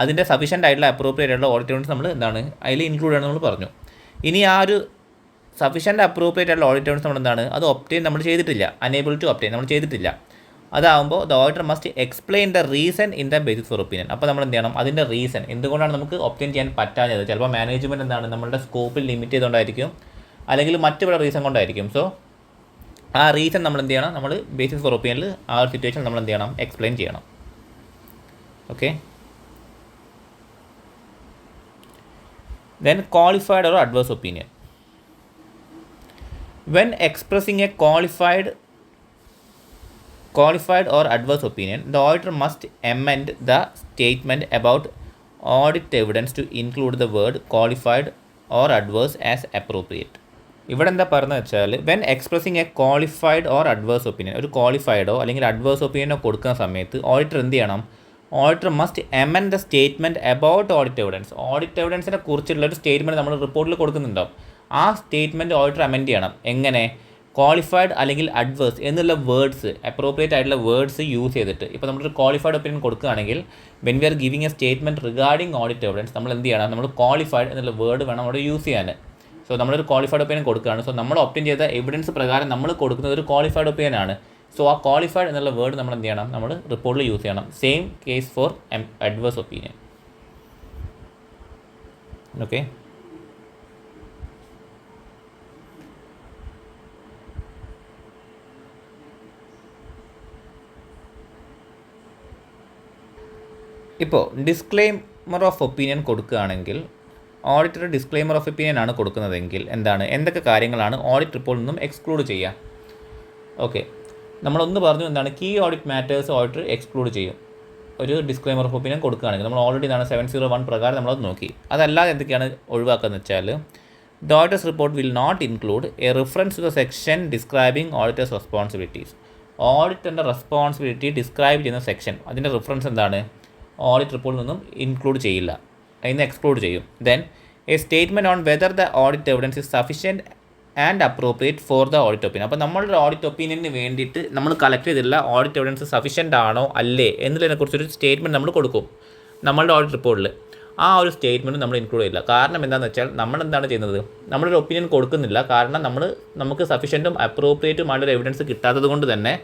അതിൻ്റെ സഫീഷ്യൻ്റ് ആയിട്ടുള്ള അപ്രോപ്രിയേറ്റ് ആയിട്ടുള്ള ഓഡിറ്റ് എവിഡൻസ് നമ്മൾ എന്താണ് അതിൽ ഇൻക്ലൂഡ് ചെയ്യണം നമ്മൾ പറഞ്ഞു. ഇനി ആ ഒരു സഫീഷ്യൻ്റ് അപ്രോപ്രിയേറ്റ് ആയിട്ടുള്ള ഓഡിറ്റ് എവിഡൻസ് നമ്മൾ എന്താണ് അത് ഒബ്റ്റെയിൻ നമ്മൾ ചെയ്തിട്ടില്ല, അനേബിൾ ടു ഒബ്റ്റെയിൻ നമ്മൾ ചെയ്തിട്ടില്ല, അതാകുമ്പോൾ the auditor must explain the reason in the basis for opinion. അപ്പോൾ നമ്മൾ എന്ത് ചെയ്യണം അതിൻ്റെ റീസൺ എന്തുകൊണ്ടാണ് നമുക്ക് ഒബ്റ്റെയിൻ ചെയ്യാൻ പറ്റാഞ്ഞത്. ചിലപ്പോൾ മാനേജ്മെൻറ്റ് എന്താണ് നമ്മളുടെ സ്കോപ്പിൽ ലിമിറ്റ് ചെയ്തുകൊണ്ടായിരിക്കും അല്ലെങ്കിൽ മറ്റു പല റീസൺ കൊണ്ടായിരിക്കും. സോ ആ റീസൺ നമ്മൾ എന്ത് ചെയ്യണം, നമ്മൾ ബേസിസ് ഫോർ ഒപ്പീനിയനിൽ ആ ഒരു സിറ്റുവേഷൻ നമ്മൾ എന്ത് ചെയ്യണം എക്സ്പ്ലെയിൻ ചെയ്യണം. Okay. Then qualified or adverse opinion. When expressing a qualified or adverse opinion, the auditor must amend the statement about audit evidence to include the word qualified or adverse as appropriate. ഇവിടെ എന്താ പറയുന്നത് വെച്ചാൽ when expressing A qualified or adverse opinion, ഒരു ക്വാളിഫൈഡോ അല്ലെങ്കിൽ adverse ഒപ്പീനിയനോ കൊടുക്കുന്ന സമയത്ത് auditor എന്ത് ചെയ്യണം, auditor must amend the statement about audit evidence. Audit എവിഡൻസിനെ കുറിച്ചുള്ള ഒരു സ്റ്റേറ്റ്മെൻറ്റ് നമ്മൾ റിപ്പോർട്ടിൽ കൊടുക്കുന്നുണ്ടാവും. ആ സ്റ്റേറ്റ്മെൻറ്റ് ഓഡിറ്റർ അമെൻഡ് ചെയ്യണം. എങ്ങനെ, ക്വാളിഫൈഡ് അല്ലെങ്കിൽ അഡ്വേഴ്സ് എന്നുള്ള വേർഡ്സ് അപ്രോപ്രിയേറ്റ് ആയിട്ടുള്ള വേർഡ്സ് യൂസ് ചെയ്തിട്ട്. ഇപ്പോൾ നമ്മളൊരു ക്വാളിഫൈഡ് ഒപ്പീനിയൻ കൊടുക്കുകയാണെങ്കിൽ when we R giving A statement regarding audit evidence നമ്മൾ എന്ത് ചെയ്യണം, നമ്മൾ ക്വാളിഫൈഡ് എന്നുള്ള വേർഡ് വേണം അവിടെ യൂസ് ചെയ്യാൻ. സോ നമ്മളൊരു ക്വാളിഫൈഡ് ഒപ്പീനിയൻ കൊടുക്കുകയാണ്. സോ നമ്മൾ ഒബ്റ്റെയിൻ ചെയ്ത എവിഡൻസ് പ്രകാരം നമ്മൾ കൊടുക്കുന്നത് ഒരു ക്വാളിഫൈഡ് ഒപ്പീനിയൻ ആണ്. സോ ആ ക്വാളിഫൈഡ് എന്നുള്ള വേർഡ് നമ്മൾ എന്ത് ചെയ്യണം, നമ്മൾ റിപ്പോർട്ടിൽ യൂസ് ചെയ്യണം. Same case for adverse opinion. Okay. ഇപ്പോൾ ഡിസ്ക്ലെയിമർ ഓഫ് ഒപ്പീനിയൻ കൊടുക്കുകയാണെങ്കിൽ ഓഡിറ്റർ ഡിസ്ക്ലെയിമർ ഓഫ് ഒപ്പീനിയൻ ആണ് കൊടുക്കുന്നതെങ്കിൽ എന്തൊക്കെ കാര്യങ്ങളാണ് ഓഡിറ്റ് റിപ്പോർട്ടിൽ നിന്നും എക്സ്ക്ലൂഡ് ചെയ്യുക. ഓക്കെ, നമ്മളൊന്ന് പറഞ്ഞു എന്താണ് key audit matters auditor exclude ചെയ്യും ഒരു ഡിസ്ക്ലെയിമർ ഓഫ് ഒപ്പീനിയൻ കൊടുക്കുകയാണെങ്കിൽ. നമ്മൾ ഓൾറെഡി 701 പ്രകാരം നമ്മളത് നോക്കി. അതല്ലാതെ എന്തൊക്കെയാണ് ഒഴിവാക്കുകയെന്ന് വെച്ചാൽ the auditor's report will not include a reference to the section describing auditor's responsibilities. ഓഡിറ്ററിൻ്റെ റെസ്പോൺസിബിലിറ്റി ഡിസ്ക്രൈബ് ചെയ്യുന്ന സെക്ഷൻ അതിൻ്റെ റെഫറൻസ് എന്താണ് ഓഡിറ്റ് റിപ്പോർട്ടിൽ നിന്നും ഇൻക്ലൂഡ് ചെയ്യില്ല, അതിൽ നിന്ന് എക്സ്ക്ലൂഡ് ചെയ്യും. Then a statement on whether the audit evidence is sufficient and appropriate for the audit opinion. അപ്പോൾ നമ്മളുടെ ഓഡിറ്റ് ഒപ്പീനിയന് വേണ്ടിയിട്ട് നമ്മൾ കളക്ട് ചെയ്തിട്ടുള്ള ഓഡിറ്റ് എവിഡൻസ് സഫീഷ്യൻ്റ് ആണോ അല്ലേ എന്നുള്ളതിനെക്കുറിച്ചൊരു സ്റ്റേറ്റ്മെൻറ്റ് നമ്മൾ കൊടുക്കും നമ്മളുടെ ഓഡിറ്റ് റിപ്പോർട്ടിൽ. ആ ഒരു സ്റ്റേറ്റ്മെൻറ്റ് നമ്മൾ ഇൻക്ലൂഡ് ചെയ്യില്ല. കാരണം എന്താണെന്ന് വെച്ചാൽ നമ്മളെന്താണ് ചെയ്യുന്നത്, നമ്മളൊരു ഒപ്പീനിയൻ കൊടുക്കുന്നില്ല. കാരണം നമുക്ക് സഫീഷ്യൻറ്റും അപ്രോപ്രിയേറ്റുമായിട്ടുള്ള എവിഡൻസ് കിട്ടാത്തത് കൊണ്ട് തന്നെ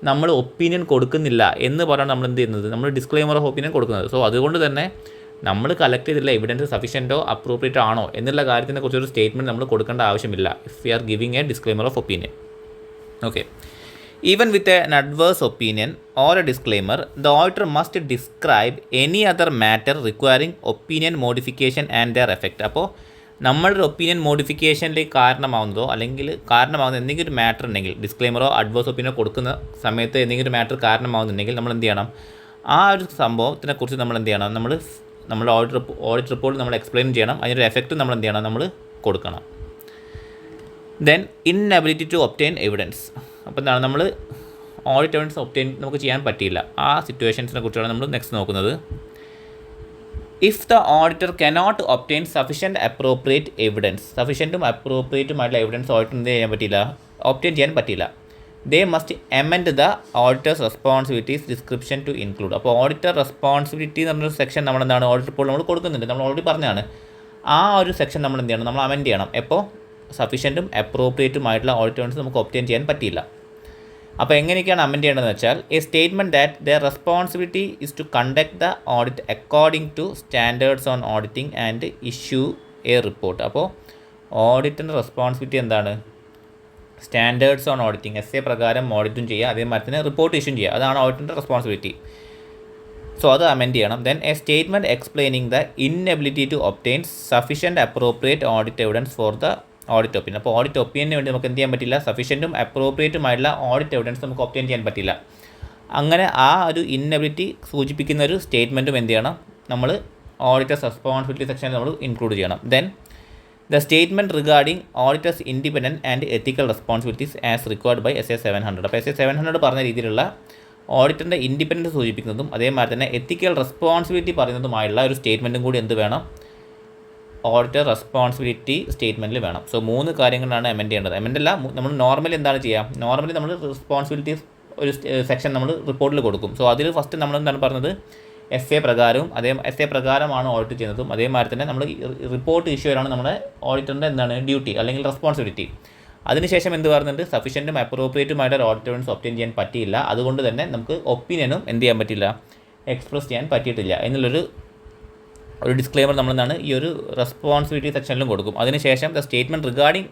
നമ്മൾ ഒപ്പീനിയൻ കൊടുക്കുന്നില്ല എന്ന് പറഞ്ഞാൽ നമ്മൾ എന്ത് ചെയ്യുന്നത്, നമ്മൾ ഡിസ്ക്ലെയിമർ ഓഫ് ഒപ്പീനിയൻ കൊടുക്കുന്നത്. സോ അതുകൊണ്ട് തന്നെ നമ്മൾ കളക്ട് ചെയ്തിട്ടുള്ള എവിഡൻസ് സഫീഷ്യൻറ്റോ അപ്രോപ്രിയേറ്റ് ആണോ എന്നുള്ള കാര്യത്തിനെ കുറിച്ചൊരു സ്റ്റേറ്റ്മെൻറ്റ് നമ്മൾ കൊടുക്കേണ്ട ആവശ്യമില്ല if we R giving A disclaimer of opinion. Okay. Even with an adverse opinion or a disclaimer, the auditor must describe any other matter requiring opinion modification and their effect. അപ്പോൾ നമ്മളുടെ opinion മോഡിഫിക്കേഷനിലേക്ക് കാരണമാവുന്നതോ അല്ലെങ്കിൽ കാരണമാകുന്ന എന്തെങ്കിലും ഒരു matter ഉണ്ടെങ്കിൽ, ഡിസ്ക്ലെയിമറോ adverse ഒപ്പീനിയനോ കൊടുക്കുന്ന സമയത്ത് എന്തെങ്കിലും ഒരു മാറ്റർ കാരണമാകുന്നുണ്ടെങ്കിൽ നമ്മൾ എന്ത് ചെയ്യണം, ആ ഒരു സംഭവത്തിനെക്കുറിച്ച് നമ്മൾ എന്ത് ചെയ്യണം, നമ്മുടെ ഓഡിറ്റ് റിപ്പോർട്ട് നമ്മൾ എക്സ്പ്ലെയിൻ ചെയ്യണം. അതിനൊരു എഫക്റ്റ് നമ്മൾ എന്ത് ചെയ്യണം, നമ്മൾ കൊടുക്കണം. Then inability to obtain evidence. അപ്പോൾ എന്താണ്, നമ്മൾ ഓഡിറ്റ് എവിഡൻസ് ഒബ്റ്റെയിൻ നമുക്ക് ചെയ്യാൻ പറ്റിയില്ല. ആ സിറ്റുവേഷൻസിനെ കുറിച്ചാണ് നമ്മൾ നെക്സ്റ്റ് നോക്കുന്നത്. If the auditor cannot obtain sufficient appropriate evidence, സഫിഷ്യൻറ്റും അപ്രോപ്രിയേറ്റുമായിട്ടുള്ള എവിഡൻസ് ഓഡിറ്റർ എന്ത് ചെയ്യാൻ പറ്റിയില്ല, ഒബ്റ്റെയിൻ ചെയ്യാൻ പറ്റിയില്ല. They must amend the auditor's responsibilities description to include. അപ്പോൾ ഓഡിറ്റർ റെസ്പോൺസിബിലിറ്റി എന്ന് പറഞ്ഞൊരു സെക്ഷൻ നമ്മളെന്താണ് ഓഡിറ്റ് റിപ്പോർട്ട് നമ്മൾ കൊടുക്കുന്നുണ്ട്, നമ്മൾ ഓൾറെഡി പറഞ്ഞതാണ്. ആ ഒരു സെക്ഷൻ നമ്മൾ എന്ത് ചെയ്യണം, നമ്മൾ അമെൻഡ് ചെയ്യണം. എപ്പോൾ സഫിഷ്യൻറ്റും അപ്രോപ്രിയേറ്റുമായിട്ടുള്ള ഓഡിറ്റ് എവിഡൻസ് നമുക്ക് ഒബ്റ്റെയിൻ ചെയ്യാൻ പറ്റിയില്ല. അപ്പോൾ എങ്ങനെയൊക്കെയാണ് അമെൻഡ് ചെയ്യേണ്ടതെന്ന് വെച്ചാൽ, a statement that the responsibility is to conduct the audit according to standards on auditing and issue a report. അപ്പോൾ ഓഡിറ്റിൻ്റെ റെസ്പോൺസിബിലിറ്റി എന്താണ്, സ്റ്റാൻഡേർഡ്സ് ഓൺ ഓഡിറ്റിംഗ്, SA പ്രകാരം ഓഡിറ്റും ചെയ്യുക, അതേമാതിരി തന്നെ റിപ്പോർട്ട് ഇഷ്യൂ ചെയ്യുക, അതാണ് ഓഡിറ്റിൻ്റെ റെസ്പോൺസിബിലിറ്റി. സോ അത് അമെൻഡ് ചെയ്യണം. Then a statement explaining the inability to obtain sufficient appropriate audit evidence for the audit opinion. അപ്പോൾ ഓഡിറ്റ് ഒപ്പീനിയന് വേണ്ടി നമുക്ക് എന്ത് ചെയ്യാൻ പറ്റില്ല, സഫിഷ്യൻറ്റും അപ്രോപ്രിയേറ്റുമായിട്ടുള്ള ഓഡിറ്റ് എവിഡൻസ് നമുക്ക് ഒബ്റ്റെയിൻ ചെയ്യാൻ പറ്റില്ല. അങ്ങനെ ആ ഒരു ഇൻഎബിലിറ്റി സൂചിപ്പിക്കുന്ന ഒരു സ്റ്റേറ്റ്മെൻറ്റും എന്ത് ചെയ്യണം, നമ്മൾ ഓഡിറ്റേഴ്സ് റെസ്പോൺസിബിലിറ്റി സെക്ഷനിൽ നമ്മൾ ഇൻക്ലൂഡ് ചെയ്യണം. Then the statement regarding auditor's independent and ethical responsibilities as required by SA 700. അപ്പോൾ SA 700 പറഞ്ഞ രീതിയിലുള്ള ഓഡിറ്ററിൻ്റെ ഇൻഡിപെൻഡൻസ് സൂചിപ്പിക്കുന്നതും അതേമാതിരി തന്നെ എത്തിക്കൽ റെസ്പോൺസിബിലിറ്റി പറയുന്നതുമായുള്ള ഒരു സ്റ്റേറ്റ്മെൻറ്റും കൂടി എന്ത് വേണം, ഓഡിറ്റർ റെസ്പോൺസിബിലിറ്റി സ്റ്റേറ്റ്മെൻറ്റിൽ വേണം. സോ 3 കാര്യങ്ങളാണ് അമെൻഡ് ചെയ്യേണ്ടത്. അമെൻഡ് അല്ല, നമ്മൾ നോർമലി എന്താണ് ചെയ്യുക, നോർമലി നമ്മൾ റെസ്പോൺസിബിലിറ്റീസ് ഒരു സെക്ഷൻ നമ്മൾ റിപ്പോർട്ടിൽ കൊടുക്കും. സോ അതിൽ ഫസ്റ്റ് നമ്മൾ എന്താണ് പറഞ്ഞത്, SA പ്രകാരവും SA പ്രകാരമാണ് ഓഡിറ്റ് ചെയ്യുന്നതും അതേമാതിരി തന്നെ നമ്മൾ റിപ്പോർട്ട് ഇഷ്യൂ ആണ് നമ്മുടെ ഓഡിറ്ററിൻ്റെ എന്താണ് ഡ്യൂട്ടി അല്ലെങ്കിൽ റെസ്പോൺസിബിലിറ്റി. അതിനുശേഷം എന്ത് പറയുന്നുണ്ട്, സഫിഷ്യൻറ്റും അപ്രോപ്രിയേറ്റുമായിട്ട് ഒരു ഓഡിറ്റ് എവിഡൻസ് ഒബ്റ്റെയിൻ ചെയ്യാൻ പറ്റിയില്ല, അതുകൊണ്ട് തന്നെ നമുക്ക് ഒപ്പീനിയനും എന്ത് ചെയ്യാൻ പറ്റില്ല, എക്സ്പ്രസ് ചെയ്യാൻ പറ്റിയിട്ടില്ല എന്നുള്ളൊരു ഡിസ്ക്ലെയിമർ നമ്മളെന്താണ് ഈ ഒരു റെസ്പോൺസിബിലിറ്റി സെക്ഷനിലും കൊടുക്കും. അതിനുശേഷം ദ സ്റ്റേറ്റ്മെൻറ്റ് റിഗാർഡിംഗ്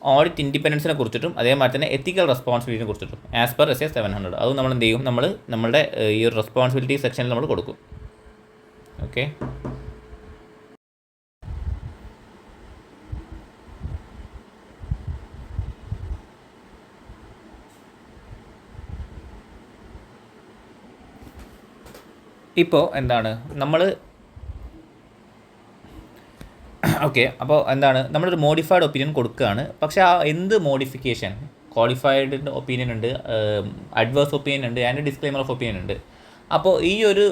ഓഡിറ്റ് ഇൻഡിപെൻഡൻസിനെ കുറിച്ചിട്ടും അതേമാതിരി തന്നെ എത്തിക്കൽ റെസ്പോൺസിബിലിറ്റിനെ കുറിച്ചിട്ടും ആസ് പെർ SA 700 അത് നമ്മൾ എന്ത് ചെയ്യും, നമ്മളുടെ ഈ ഒരു റെസ്പോൺസിബിലിറ്റി സെക്ഷനിൽ നമ്മൾ കൊടുക്കും. ഓക്കെ, ഇപ്പോൾ എന്താണ് നമ്മൾ അപ്പോൾ എന്താണ് നമ്മളൊരു മോഡിഫൈഡ് ഒപ്പീനിയൻ കൊടുക്കുകയാണ്. പക്ഷേ ആ എന്ത് മോഡിഫിക്കേഷൻ, ക്വാളിഫൈഡ് ഒപ്പീനിയൻ ഉണ്ട്, അഡ്വേഴ്സ് ഒപ്പീനിയൻ ഉണ്ട്, ആൻഡ് ഡിസ്ക്ലെയിമർ ഓഫ് ഒപ്പീനിയൻ ഉണ്ട്. അപ്പോൾ ഈ ഒരു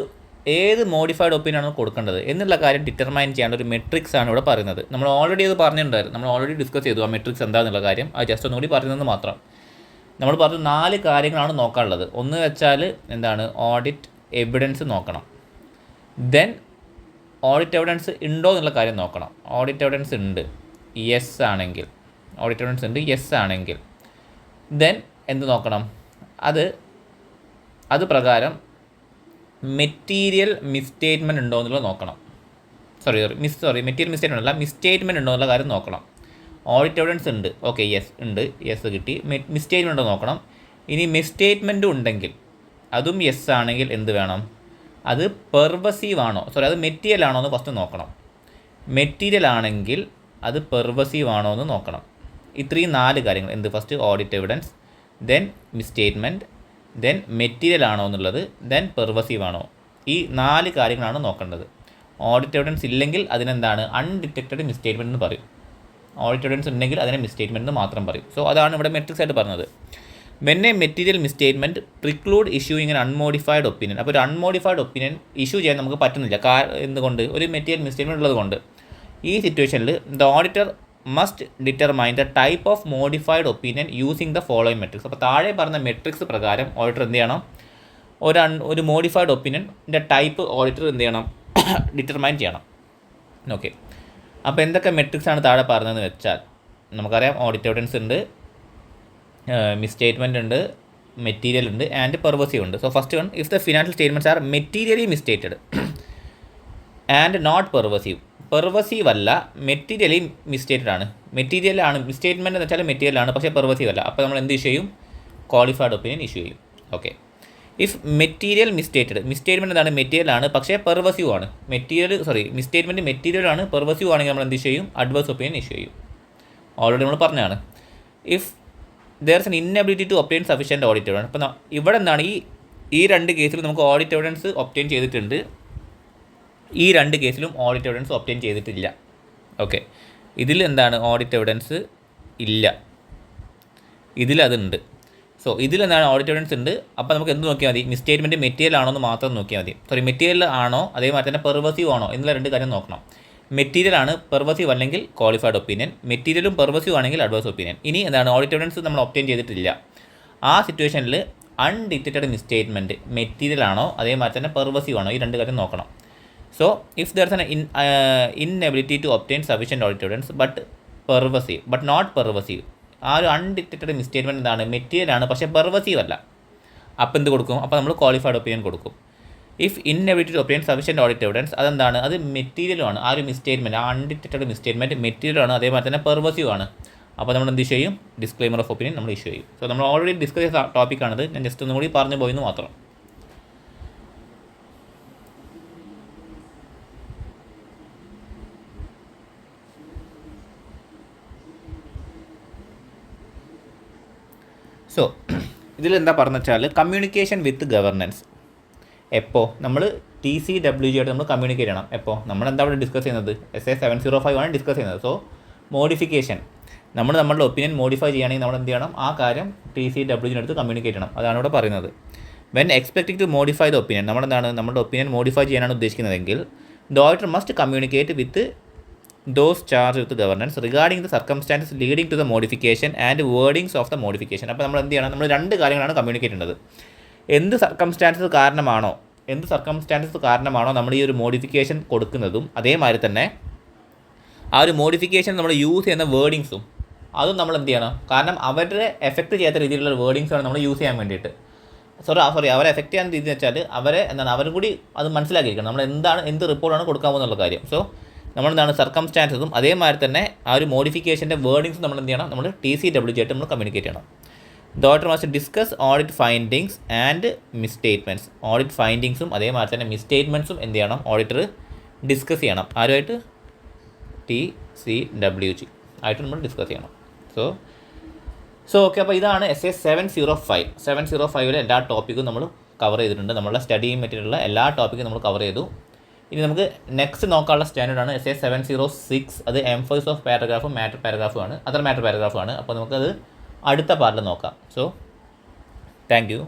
ഏത് മോഡിഫൈഡ് ഒപ്പീനിയൻ ആണ് കൊടുക്കേണ്ടത് എന്നുള്ള കാര്യം ഡിറ്റർമൈൻ ചെയ്യേണ്ട ഒരു മെട്രിക്സ് ആണ് ഇവിടെ പറയുന്നത്. നമ്മൾ ഓൾറെഡി അത് പറഞ്ഞിട്ടുണ്ടായിരുന്നു, നമ്മൾ ഓൾറെഡി ഡിസ്കസ് ചെയ്തു ആ മെട്രിക്സ് എന്താണെന്നുള്ള കാര്യം. അത് ജസ്റ്റ് ഒന്നുകൂടി പറയുന്നത് മാത്രം. നമ്മൾ പറഞ്ഞു 4 കാര്യങ്ങളാണ് നോക്കാനുള്ളത്. ഒന്ന് വെച്ചാൽ എന്താണ്, ഓഡിറ്റ് എവിഡൻസ് നോക്കണം. ദെൻ ഓഡിറ്റ് എവിഡൻസ് ഉണ്ടോ എന്നുള്ള കാര്യം നോക്കണം. ഓഡിറ്റ് എവിഡൻസ് ഉണ്ട്, യെസ് ആണെങ്കിൽ, ഓഡിറ്റ് എവിഡൻസ് ഉണ്ട് യെസ് ആണെങ്കിൽ ദെൻ എന്ത് നോക്കണം, അത് പ്രകാരം മെറ്റീരിയൽ മിസ്റ്റേറ്റ്മെൻറ്റ് ഉണ്ടോ എന്നുള്ളത് നോക്കണം. മെറ്റീരിയൽ മിസ്റ്റേറ്റ്മെൻറ്റ് അല്ല, മിസ്റ്റേറ്റ്മെൻറ്റ് ഉണ്ടോ എന്നുള്ള കാര്യം നോക്കണം. ഓഡിറ്റ് എവിഡൻസ് ഉണ്ട്, ഓക്കെ, യെസ് ഉണ്ട്, യെസ് കിട്ടി. മിസ്റ്റേറ്റ്മെൻറ്റ് ഉണ്ടോ നോക്കണം. ഇനി മിസ്റ്റേറ്റ്മെൻറ്റും ഉണ്ടെങ്കിൽ അതും യെസ് ആണെങ്കിൽ എന്ത് വേണം, അത് പെർവസീവ് ആണോ, അത് മെറ്റീരിയൽ ആണോ എന്ന് ഫസ്റ്റ് നോക്കണം. മെറ്റീരിയൽ ആണെങ്കിൽ അത് പെർവസീവ് ആണോ എന്ന് നോക്കണം. ഇത്രയും 4 കാര്യങ്ങൾ എന്ത്, first audit evidence, then misstatement, then material ആണോ എന്നുള്ളത്, ദെൻ പെർവസീവ് ആണോ, ഈ 4 കാര്യങ്ങളാണ് നോക്കേണ്ടത്. ഓഡിറ്റ് എവിഡൻസ് ഇല്ലെങ്കിൽ അതിനെന്താണ് അൺഡിറ്റക്റ്റഡ് മിസ്റ്റേറ്റ്മെൻറ്റ് എന്ന് പറയും. ഓഡിറ്റ് എവിഡൻസ് ഉണ്ടെങ്കിൽ അതിനെ മിസ്റ്റേറ്റ്മെൻറ്റ് എന്ന് മാത്രം പറയും. സോ അതാണ് ഇവിടെ മെട്രിക്സ് ആയിട്ട് പറഞ്ഞത്. When a material misstatement preclude issuing an unmodified opinion. അപ്പോൾ ഒരു അൺമോഡിഫൈഡ് ഒപ്പീനിയൻ ഇഷ്യൂ ചെയ്യാൻ നമുക്ക് പറ്റുന്നില്ല. എന്തുകൊണ്ട്, ഒരു മെറ്റീരിയൽ മിസ്റ്റേറ്റ്മെൻറ്റ് ഉള്ളത് കൊണ്ട്. ഈ സിറ്റുവേഷനിൽ the auditor must determine the type of modified opinion using the following matrix. അപ്പോൾ താഴെ പറഞ്ഞ മെട്രിക്സ് പ്രകാരം ഓഡിറ്റർ എന്ത് ചെയ്യണം, ഒരു മോഡിഫൈഡ് ഒപ്പീനിയൻ്റെ ടൈപ്പ് ഓഡിറ്റർ എന്ത് ചെയ്യണം, ഡിറ്റർമൈൻ ചെയ്യണം. ഓക്കെ, അപ്പോൾ എന്തൊക്കെ മെട്രിക്സ് ആണ് താഴെ പറഞ്ഞതെന്ന് വെച്ചാൽ, നമുക്കറിയാം ഓഡിറ്റ് എവിഡൻസ് ഉണ്ട്, മിസ്റ്റേറ്റ്മെൻറ്റ് ഉണ്ട്, മെറ്റീരിയൽ ഉണ്ട്, ആൻഡ് പെർവസീവ് ഉണ്ട്. So first one, if the financial statements are materially misstated and not pervasive. Pervasive അല്ല, മെറ്റീരിയലി മിസ്റ്റേറ്റഡ് ആണ്. മെറ്റീരിയലാണ് മിസ്റ്റേറ്റ്മെൻറ്റ് എന്ന് വെച്ചാൽ മെറ്റീരിയലാണ്, പക്ഷേ പെർവസീവ് അല്ല. അപ്പോൾ നമ്മൾ എന്ത് ചെയ്യും, ക്വാളിഫൈഡ് ഒപ്പീനിയൻ ഇഷ്യൂ ചെയ്യും. ഓക്കെ. ഇഫ് മെറ്റീരിയൽ മിസ്റ്റേറ്റ്മെൻറ്റ് എന്താണ്? മെറ്റീരിയൽ ആണ്, പക്ഷേ പെർവസീവ് ആണ്. മിസ്റ്റേറ്റ്മെൻറ്റ് മെറ്റീരിയൽ ആണ്, പെർവസീവ് ആണെങ്കിൽ നമ്മൾ എന്ത് ചെയ്യും? അഡ്വേഴ്സ് ഒപ്പീനിയൻ ഇഷ്യൂ ചെയ്യും. ഓൾറെഡി നമ്മൾ പറഞ്ഞതാണ്. If there is an inability to obtain sufficient audit evidence. അപ്പോൾ ഇവിടെ എന്താണ് ഈ രണ്ട് കേസിലും നമുക്ക് ഓഡിറ്റ് എവിഡൻസ് ഒപ്റ്റെയിൻ ചെയ്തിട്ടുണ്ട്. ഈ രണ്ട് കേസിലും ഓഡിറ്റ് എവിഡൻസ് ഒപ്റ്റെയിൻ ചെയ്തിട്ടില്ല. ഓക്കെ. ഇതിൽ എന്താണ്? ഓഡിറ്റ് എവിഡൻസ് ഇല്ല, ഇതിലതുണ്ട്. സോ ഇതിലെന്താണ്? ഓഡിറ്റ് എവിഡൻസ് ഉണ്ട്. അപ്പോൾ നമുക്ക് എന്ത് നോക്കിയാൽ മതി? മിസ്റ്റേറ്റ്മെൻറ്റ് മെറ്റീരിയൽ ആണോ എന്ന് മാത്രം നോക്കിയാൽ മതി. മെറ്റീരിയൽ ആണോ അതേമാതിരി തന്നെ പെർവസീവ് ആണോ എന്നുള്ള രണ്ട് കാര്യം നോക്കണം. മെറ്റീരിയൽ ആണ്, പെർവസീവ് അല്ലെങ്കിൽ ക്വാളിഫൈഡ് ഒപ്പീനിയൻ. മെറ്റീരിയലും പെർവസീവ് ആണെങ്കിൽ അഡ്വേഴ്സ് ഒപ്പീനിയൻ. ഇനി എന്താണ്? ഓഡിറ്റ് എവിഡൻസ് നമ്മൾ ഒപ്റ്റെയിൻ ചെയ്തിട്ടില്ല. ആ സിറ്റുവേഷനിൽ അൺഡിറ്റക്റ്റഡ് മിസ്റ്റേറ്റ്മെൻറ്റ് മെറ്റീരിയൽ ആണോ അതേമാതിരി തന്നെ പെർവസീവ് ആണോ, ഈ രണ്ട് കാര്യം നോക്കണം. So if there is an inability to obtain sufficient audit evidence but not pervasive, ആ ഒരു അൺഡിറ്റക്റ്റഡ് മിസ്റ്റേറ്റ്മെൻറ്റ് എന്താണ്? മെറ്റീരിയൽ ആണ്, പക്ഷേ പെർവസീവ് അല്ല. അപ്പോൾ എന്ത് കൊടുക്കും? അപ്പോൾ നമ്മൾ ക്വാളിഫൈഡ് ഒപ്പീനിയൻ കൊടുക്കും. If inability to obtain sufficient audit evidence അതെന്താണ്? അത് മെറ്റീരിയലാണ്. ആ ഒരു മിസ്റ്റേറ്റ്മെൻറ്റ്, ആ അൺഡിറ്റക്റ്റഡ് മിസ്റ്റേറ്റ്മെൻറ്റ് മെറ്റീരിയൽ ആണ്, അതേമാതിരി തന്നെ പെർവസീവ് ആണ്. അപ്പോൾ നമ്മൾ എന്ത് ചെയ്യും? ഡിസ്ക്ലെയിമർ ഓഫ് ഒപ്പീനിയൻ നമ്മൾ ഇഷ്യൂ ചെയ്യും. സോ നമ്മൾ ഓൾറെഡി ഡിസ്കസ് ചെയ്ത ടോപ്പിക്കാണിത്. ഞാൻ ജസ്റ്റ് ഒന്നും കൂടി പറഞ്ഞു പോയെന്ന് മാത്രം. സോ ഇതിലെന്താ പറഞ്ഞു വെച്ചാൽ കമ്മ്യൂണിക്കേഷൻ വിത്ത് ഗവർണൻസ്. എപ്പോൾ നമ്മൾ TCWG ആയിട്ട് നമ്മൾ കമ്മ്യൂണിക്കേറ്റ് ചെയ്യണം. എപ്പോൾ നമ്മളെന്താ അവിടെ ഡിസ്കസ് ചെയ്യുന്നത്? SA 705 ആണ് ഡിസ്കസ് ചെയ്യുന്നത്. സോ മോഡിഫിക്കേഷൻ, നമ്മളുടെ ഒപ്പീനിയൻ മോഡിഫൈ ചെയ്യുകയാണെങ്കിൽ നമ്മൾ എന്ത് ചെയ്യണം? ആ കാര്യം TCWG അടുത്ത് കമ്മ്യൂണിക്കേറ്റ് ചെയ്യണം. അതാണ് ഇവിടെ പറയുന്നത്. When expecting to modify the opinion, നമ്മുടെ ഒപ്പീനിയൻ മോഡിഫൈ ചെയ്യാനാണ് ഉദ്ദേശിക്കുന്നതെങ്കിൽ the auditor must communicate with those charged with governance regarding the circumstances leading to the modification and wordings of the modification. അപ്പോൾ നമ്മൾ എന്ത് ചെയ്യണം? നമ്മൾ രണ്ട് കാര്യങ്ങളാണ് കമ്മ്യൂണിക്കേറ്റ് ചെയ്യേണ്ടത്. എന്ത് സർക്കംസ്റ്റാൻസസ് കാരണമാണോ നമ്മൾ ഈ ഒരു മോഡിഫിക്കേഷൻ കൊടുക്കുന്നതും, അതേമാതിരി തന്നെ ആ ഒരു മോഡിഫിക്കേഷൻ നമ്മൾ യൂസ് ചെയ്യുന്ന വേർഡിങ്സും അതും നമ്മൾ എന്ത് ചെയ്യണം? കാരണം അവരുടെ എഫക്റ്റ് ചെയ്യാത്ത രീതിയിലുള്ള വേർഡിങ്സാണ് നമ്മൾ യൂസ് ചെയ്യാൻ വേണ്ടിയിട്ട്. അവരെ എഫക്റ്റ് ചെയ്യാൻ രീതി വെച്ചാൽ അവരും കൂടി അത് മനസ്സിലാക്കിയിരിക്കണം. നമ്മൾ എന്ത് റിപ്പോർട്ടാണ് കൊടുക്കാൻ പോകുന്നുള്ള കാര്യം. സോ നമ്മളെന്താണ്? സർക്കംസ്റ്റാൻസസും അതേമാതിരി തന്നെ ആ ഒരു മോഡിഫിക്കേഷൻ്റെ വേർഡിങ്സും നമ്മൾ എന്ത് ചെയ്യണം? നമ്മൾ TCWG ആയിട്ട് നമ്മൾ കമ്മ്യൂണിക്കേറ്റ് ചെയ്യണം. The auditor must discuss audit findings and misstatements. Audit ഫൈൻഡിങ്സും അതേമാതിരി തന്നെ മിസ്റ്റേറ്റ്മെൻറ്റ്സും എന്ത് ചെയ്യണം? ഓഡിറ്റർ ഡിസ്കസ് ചെയ്യണം. ആരുമായിട്ട്? TCWG ആയിട്ട് നമ്മൾ ഡിസ്കസ് ചെയ്യണം. So okay. അപ്പോൾ ഇതാണ് SA 705 എല്ലാ ടോപ്പിക്കും നമ്മൾ കവർ ചെയ്തിട്ടുണ്ട്. നമ്മളുടെ സ്റ്റഡിയും മറ്റുള്ള എല്ലാ ടോപ്പിക്കും നമ്മൾ കവർ ചെയ്തു. ഇനി നമുക്ക് നെക്സ്റ്റ് നോക്കാനുള്ള സ്റ്റാൻഡേർഡാണ് SA 706. അത് എംഫസിസ് ഓഫ് പാരഗ്രാഫും മാറ്റർ പാരഗ്രാഫുമാണ്. അപ്പോൾ നമുക്കത് അടുത്ത പാർട്ടിൽ നോക്കാം. So thank you.